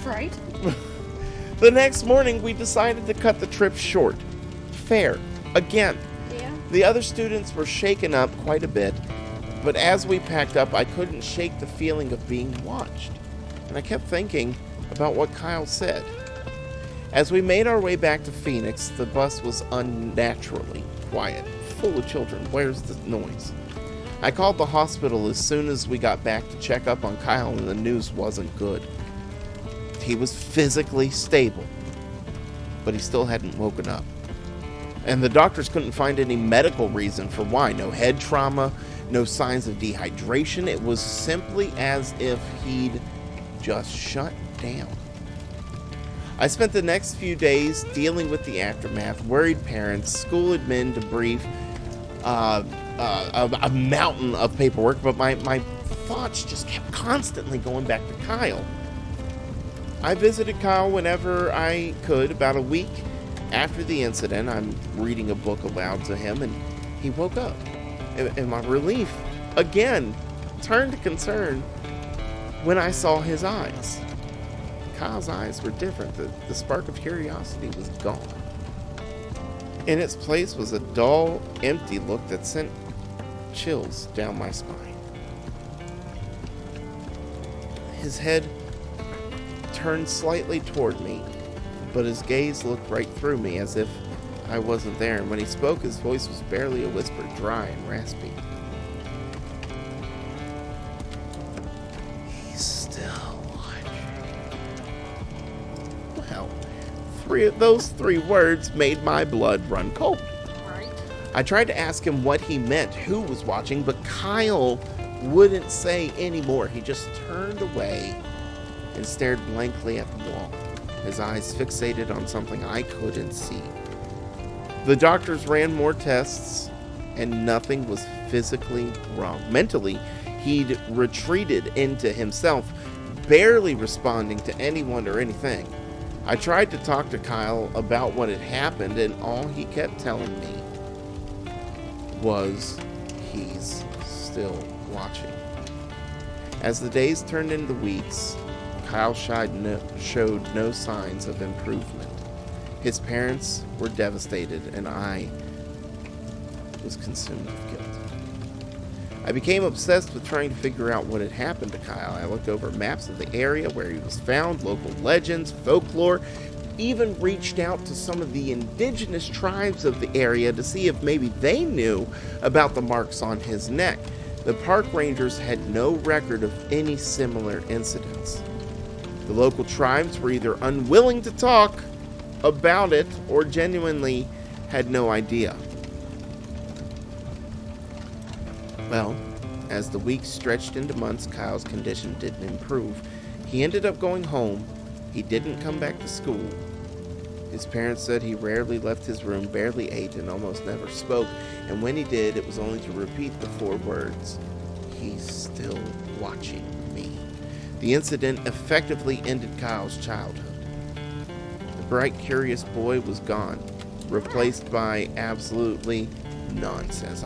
Right. The next morning, we decided to cut the trip short. Fair. Again. Yeah. The other students were shaken up quite a bit, but as we packed up, I couldn't shake the feeling of being watched. And I kept thinking about what Kyle said. As we made our way back to Phoenix, the bus was unnaturally quiet, full of children. Where's the noise? I called the hospital as soon as we got back to check up on Kyle, and the news wasn't good. He was physically stable, but he still hadn't woken up. And the doctors couldn't find any medical reason for why. No head trauma, no signs of dehydration. It was simply as if he'd just shut down. I spent the next few days dealing with the aftermath, worried parents, school admin to brief, a mountain of paperwork, but my thoughts just kept constantly going back to Kyle. I visited Kyle whenever I could. About a week after the incident, I'm reading a book aloud to him, and he woke up. And my relief, again, turned to concern when I saw his eyes. Kyle's eyes were different. The spark of curiosity was gone. In its place was a dull, empty look that sent chills down my spine. His head turned slightly toward me, but his gaze looked right through me as if I wasn't there, and when he spoke, his voice was barely a whisper, dry and raspy. He's still watching. Well, those three words made my blood run cold. Right. I tried to ask him what he meant, who was watching, but Kyle wouldn't say any more. He just turned away and stared blankly at the wall, his eyes fixated on something I couldn't see. The doctors ran more tests, and nothing was physically wrong. Mentally, he'd retreated into himself, barely responding to anyone or anything. I tried to talk to Kyle about what had happened, and all he kept telling me was he's still watching. As the days turned into weeks, Kyle showed no signs of improvement. His parents were devastated, and I was consumed with guilt. I became obsessed with trying to figure out what had happened to Kyle. I looked over maps of the area where he was found, local legends, folklore, even reached out to some of the indigenous tribes of the area to see if maybe they knew about the marks on his neck. The park rangers had no record of any similar incidents. The local tribes were either unwilling to talk about it or genuinely had no idea. Well, as the weeks stretched into months, Kyle's condition didn't improve. He ended up going home. He didn't come back to school. His parents said he rarely left his room, barely ate, and almost never spoke. And when he did, it was only to repeat the 4 words, "He's still watching me." The incident effectively ended Kyle's childhood. The bright, curious boy was gone, replaced by absolutely nonsense.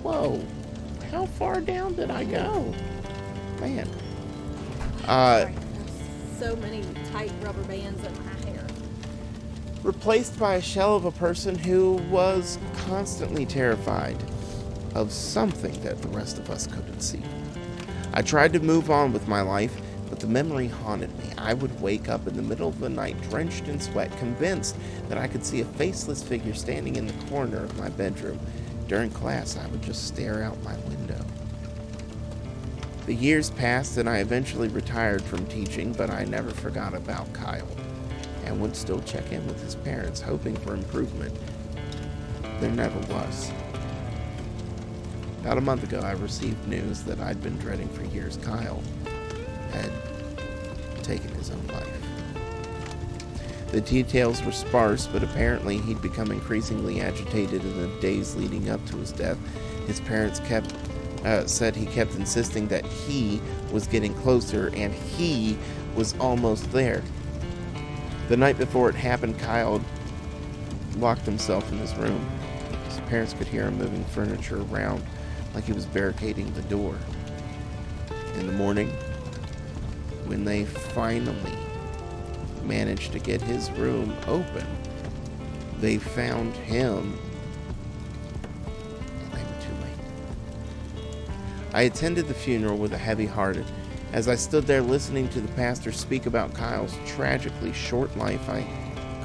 Whoa, how far down did I go? Man. Sorry, so many tight rubber bands in my hair. Replaced by a shell of a person who was constantly terrified of something that the rest of us couldn't see. I tried to move on with my life, but the memory haunted me. I would wake up in the middle of the night drenched in sweat, convinced that I could see a faceless figure standing in the corner of my bedroom. During class, I would just stare out my window. The years passed and I eventually retired from teaching, but I never forgot about Kyle and would still check in with his parents, hoping for improvement. There never was. About a month ago, I received news that I'd been dreading for years. Kyle had taken his own life. The details were sparse, but apparently he'd become increasingly agitated in the days leading up to his death. His parents said he kept insisting that he was getting closer and he was almost there. The night before it happened, Kyle locked himself in his room. His parents could hear him moving furniture around like he was barricading the door. In the morning, when they finally managed to get his room open, they found him, and they were too late. I attended the funeral with a heavy heart. As I stood there listening to the pastor speak about Kyle's tragically short life, I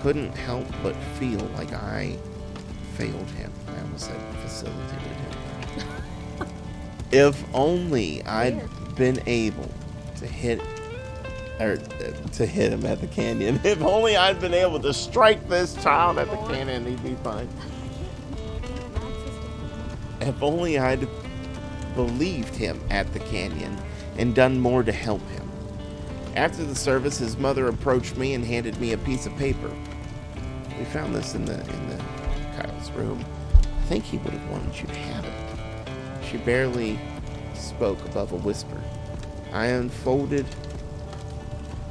couldn't help but feel like I failed him. I almost said facilitated him. If only I'd been able to hit him at the canyon. If only I'd been able to strike this child at the canyon, he'd be fine. If only I'd believed him at the canyon and done more to help him. After the service, his mother approached me and handed me a piece of paper. We found this in the Kyle's room. I think he would have wanted you to have it. She barely spoke above a whisper. I unfolded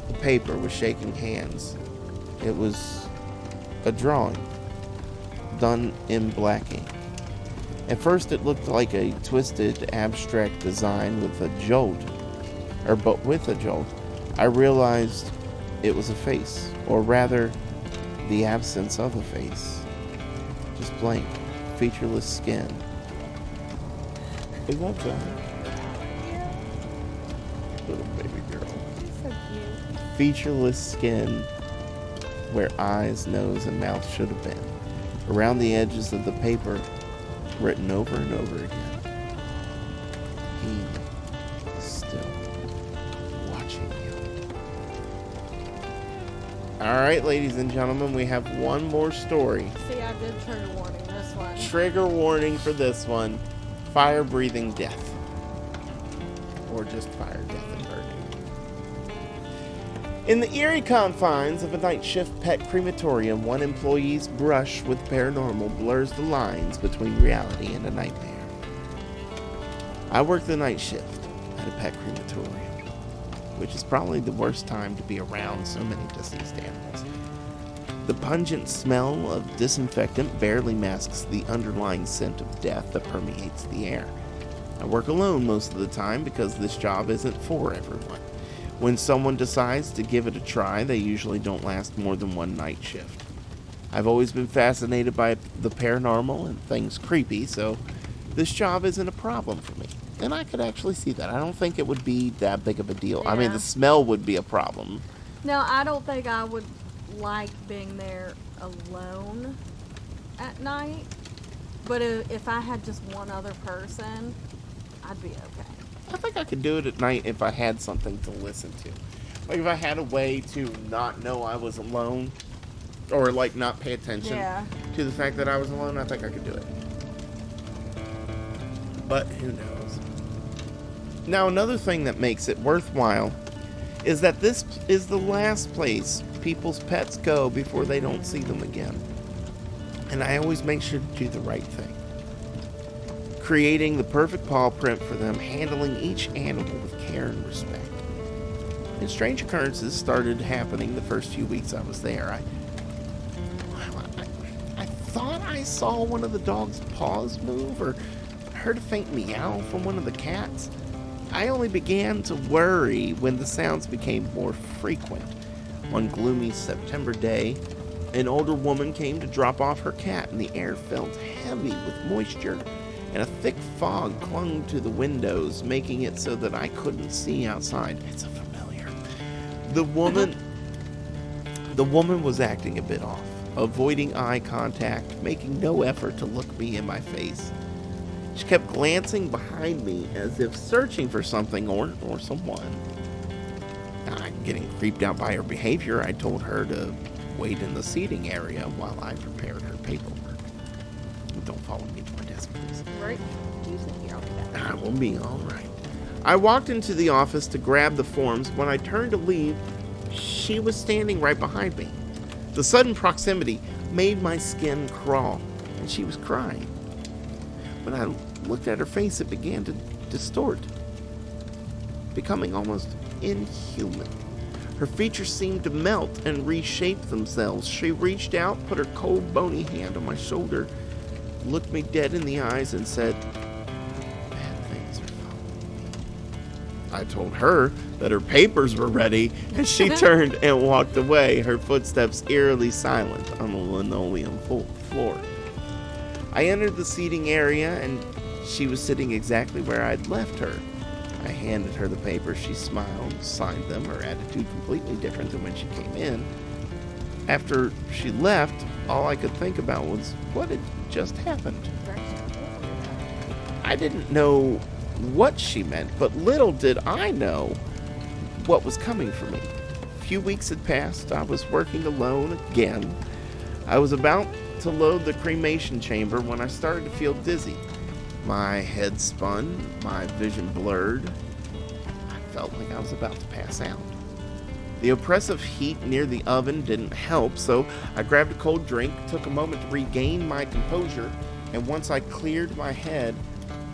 the paper with shaking hands. It was a drawing done in black ink. At first it looked like a twisted abstract design with a jolt. I realized it was a face, or rather the absence of a face. Just blank, featureless skin. Is that John? Little baby girl. So cute. Featureless skin where eyes, nose, and mouth should have been. Around the edges of the paper, written over and over again. He is still watching you. Alright, ladies and gentlemen, we have one more story. See, I did trigger warning this one. Trigger warning for this one. Fire-breathing death. Or just fire, death, and burning. In the eerie confines of a night shift pet crematorium, one employee's brush with paranormal blurs the lines between reality and a nightmare. I work the night shift at a pet crematorium, which is probably the worst time to be around so many deceased animals. The pungent smell of disinfectant barely masks the underlying scent of death that permeates the air. I work alone most of the time because this job isn't for everyone. When someone decides to give it a try, they usually don't last more than one night shift. I've always been fascinated by the paranormal and things creepy, so this job isn't a problem for me. And I could actually see that. I don't think it would be that big of a deal. Yeah. I mean, the smell would be a problem. No, I don't think I would like being there alone at night. But if I had just one other person, I'd be okay. I think I could do it at night if I had something to listen to. Like if I had a way to not know I was alone, or like not pay attention to the fact that I was alone, I think I could do it. But who knows? Now, another thing that makes it worthwhile is that this is the last place people's pets go before they don't see them again. And I always make sure to do the right thing. Creating the perfect paw print for them, handling each animal with care and respect. And strange occurrences started happening the first few weeks I was there. I thought I saw one of the dog's paws move or heard a faint meow from one of the cats. I only began to worry when the sounds became more frequent. One gloomy September day, an older woman came to drop off her cat, and the air felt heavy with moisture, and a thick fog clung to the windows, making it so that I couldn't see outside. It's a familiar. The woman was acting a bit off, avoiding eye contact, making no effort to look me in my face. She kept glancing behind me as if searching for something or someone. Getting creeped out by her behavior, I told her to wait in the seating area while I prepared her paperwork. Don't follow me to my desk, please. Right. You sit here, I'll be back. I will be all right. I walked into the office to grab the forms. When I turned to leave, she was standing right behind me. The sudden proximity made my skin crawl, and she was crying. When I looked at her face, it began to distort, becoming almost inhuman. Her features seemed to melt and reshape themselves. She reached out, put her cold, bony hand on my shoulder, looked me dead in the eyes, and said, "Bad things are following me." I told her that her papers were ready, and she turned and walked away, her footsteps eerily silent on the linoleum floor. I entered the seating area, and she was sitting exactly where I'd left her. I handed her the papers. She smiled, signed them, her attitude completely different than when she came in. After she left, all I could think about was what had just happened. I didn't know what she meant, but little did I know what was coming for me. A few weeks had passed. I was working alone again. I was about to load the cremation chamber when I started to feel dizzy. My head spun, my vision blurred. I felt like I was about to pass out. The oppressive heat near the oven didn't help, so I grabbed a cold drink, took a moment to regain my composure, and once I cleared my head,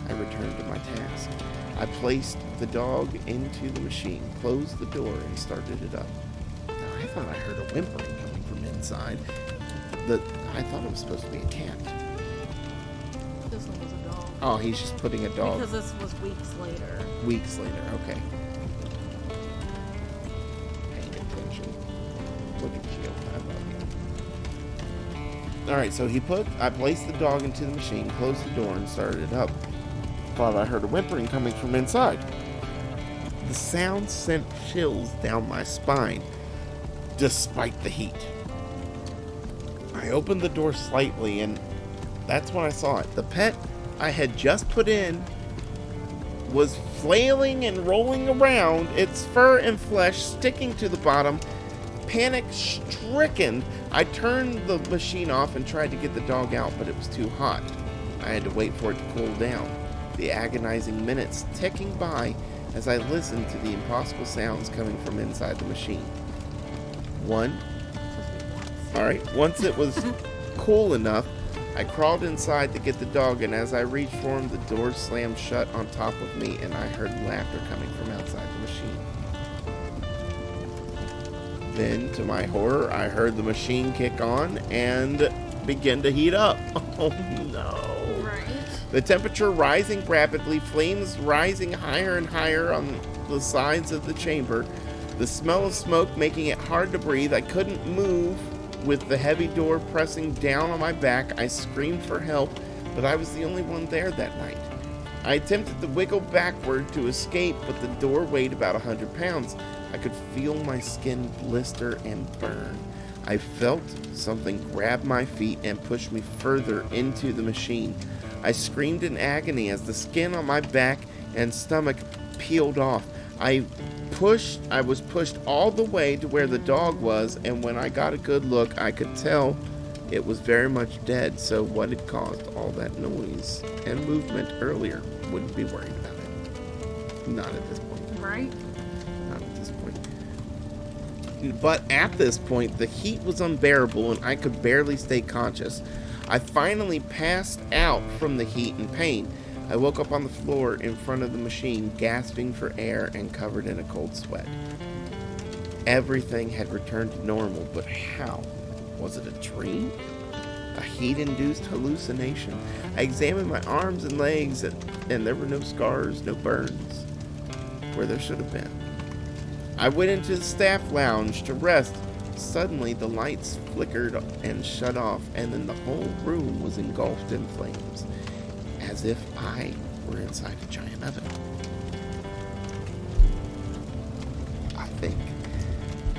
I returned to my task. I placed the dog into the machine, closed the door, and started it up. Now, I thought I heard a whimpering coming from inside. I thought it was supposed to be a cat. This one was a dog. Oh, he's just putting a dog. Because this was weeks later. Weeks later, okay. Paying attention. Look at you. I love you. Alright, so I placed the dog into the machine, closed the door, and started it up. Thought I heard a whimpering coming from inside. The sound sent chills down my spine, despite the heat. I opened the door slightly, and that's when I saw it. The pet I had just put in was flailing and rolling around, its fur and flesh sticking to the bottom. Panic-stricken, I turned the machine off and tried to get the dog out, but it was too hot. I had to wait for it to cool down. The agonizing minutes ticking by as I listened to the impossible sounds coming from inside the machine. Once it was cool enough, I crawled inside to get the dog, and as I reached for him, the door slammed shut on top of me, and I heard laughter coming from outside the machine. Then, to my horror, I heard the machine kick on and begin to heat up. Oh no. Right. The temperature rising rapidly, flames rising higher and higher on the sides of the chamber. The smell of smoke making it hard to breathe. I couldn't move with the heavy door pressing down on my back. I screamed for help, but I was the only one there that night. I attempted to wiggle backward to escape, but the door weighed about 100 pounds. I could feel my skin blister and burn. I felt something grab my feet and push me further into the machine. I screamed in agony as the skin on my back and stomach peeled off. I was pushed all the way to where the dog was, and when I got a good look, I could tell it was very much dead. So what had caused all that noise and movement earlier? Wouldn't be worried about it. Not at this point. Right? Not at this point. But at this point, the heat was unbearable and I could barely stay conscious. I finally passed out from the heat and pain. I woke up on the floor in front of the machine, gasping for air and covered in a cold sweat. Everything had returned to normal, but how? Was it a dream? A heat-induced hallucination? I examined my arms and legs, and there were no scars, no burns, where there should have been. I went into the staff lounge to rest. Suddenly, the lights flickered and shut off, and then the whole room was engulfed in flames, as if I were inside a giant oven. I think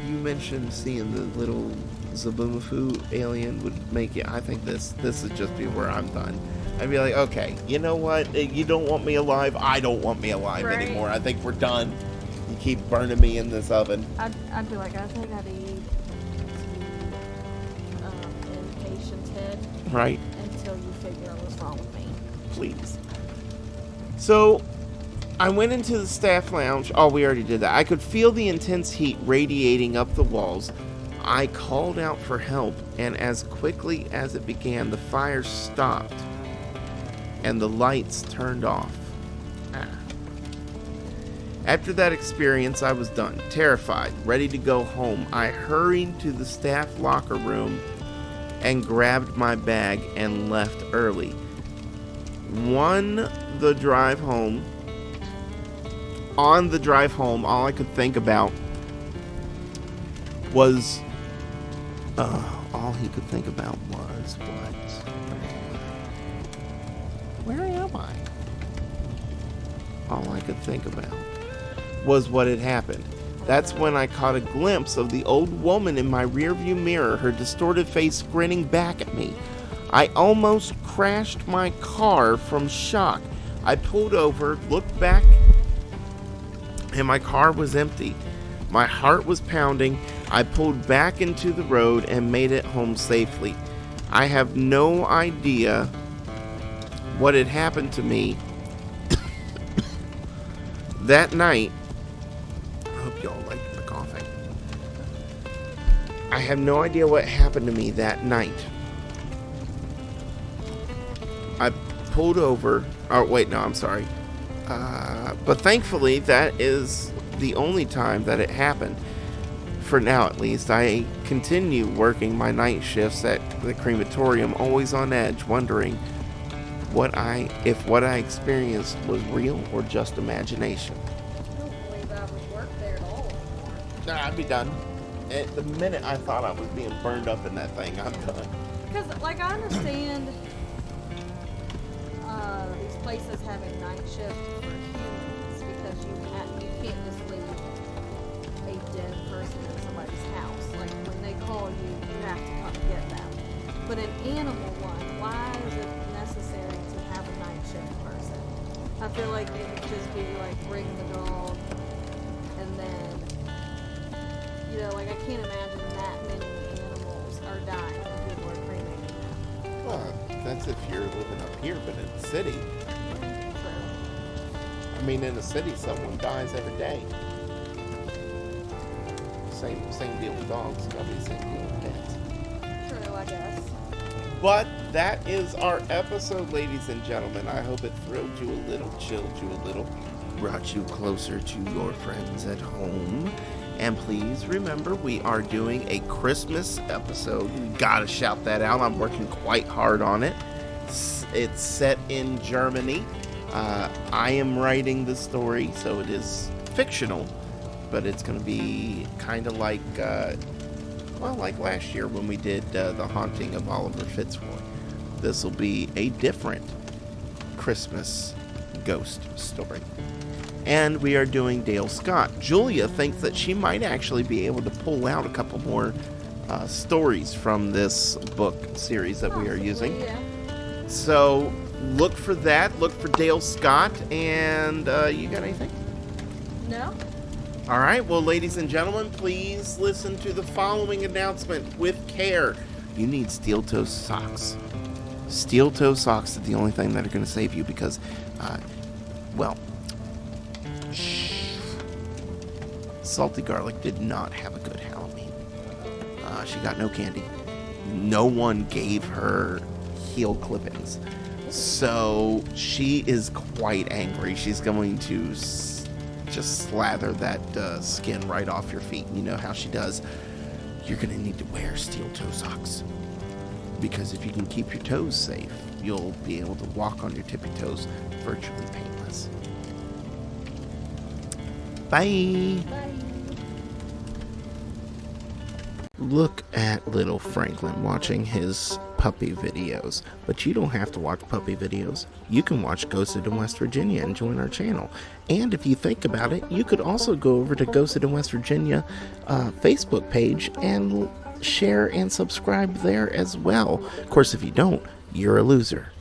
you mentioned seeing the little Zaboomafoo alien would make it. I think this would just be where I'm done. I'd be like, okay, you know what? You don't want me alive. I don't want me alive anymore. I think we're done. You keep burning me in this oven. I'd be like, I think I'd eat inpatient's head. Right. Until you figure out what's wrong with me. Please. So, I went into the staff lounge. Oh, we already did that. I could feel the intense heat radiating up the walls. I called out for help, and as quickly as it began, the fire stopped and the lights turned off. After that experience, I was done, terrified, ready to go home. I hurried to the staff locker room and grabbed my bag and left early. On the drive home, all I could think about was all he could think about was where am I? All I could think about was what had happened. That's when I caught a glimpse of the old woman in my rearview mirror, her distorted face grinning back at me. I almost crashed my car from shock. I pulled over, looked back, and my car was empty. My heart was pounding. I pulled back into the road and made it home safely. I have no idea what had happened to me that night. I hope y'all like the coughing. I have no idea what happened to me that night. I pulled over. Oh, wait, no, I'm sorry. But thankfully, that is the only time that it happened. For now, at least, I continue working my night shifts at the crematorium, always on edge, wondering if what I experienced was real or just imagination. I don't believe I would work there at all anymore. Nah, I'd be done. At the minute I thought I was being burned up in that thing, I'm done. Because, like, I understand these places having night shifts for humans because you can't just leave a dead person in somebody's house. Like, when they call you, you have to come get them. But an animal one, why is it necessary to have a night shift person? I feel like it would just be like, bring the dog, and then, you know, like, I can't imagine that many animals are dying when people are cremating them. Well, that's if you're living up here, but in the city. I mean, in the city, someone dies every day. Same deal with dogs. Probably the same deal with cats. True, I guess. But that is our episode, ladies and gentlemen. I hope it thrilled you a little, chilled you a little, brought you closer to your friends at home, And please remember, we are doing a Christmas episode. Gotta shout that out. I'm working quite hard on it. It's set in Germany. I am writing the story, so it is fictional, but it's going to be kind of like, like last year when we did The Haunting of Oliver Fitzroy. This will be a different Christmas ghost story. And we are doing Dale Scott. Julia thinks that she might actually be able to pull out a couple more stories from this book series that we are using. Yeah. So look for that. Look for Dale Scott. And you got anything? No. All right. Well, ladies and gentlemen, please listen to the following announcement with care. You need steel-toe socks. Steel-toe socks are the only thing that are going to save you because, Salty Garlic did not have a good Halloween. She got no candy. No one gave her heel clippings. So she is quite angry. She's going to just slather that skin right off your feet. You know how she does. You're going to need to wear steel-toe socks. Because if you can keep your toes safe, you'll be able to walk on your tippy toes virtually painless. Bye. Bye. Look at little Franklin watching his puppy videos. But you don't have to watch puppy videos. You can watch Ghosted in West Virginia and join our channel. And if you think about it, you could also go over to Ghosted in West Virginia Facebook page and share and subscribe there as well. Of course, if you don't, you're a loser.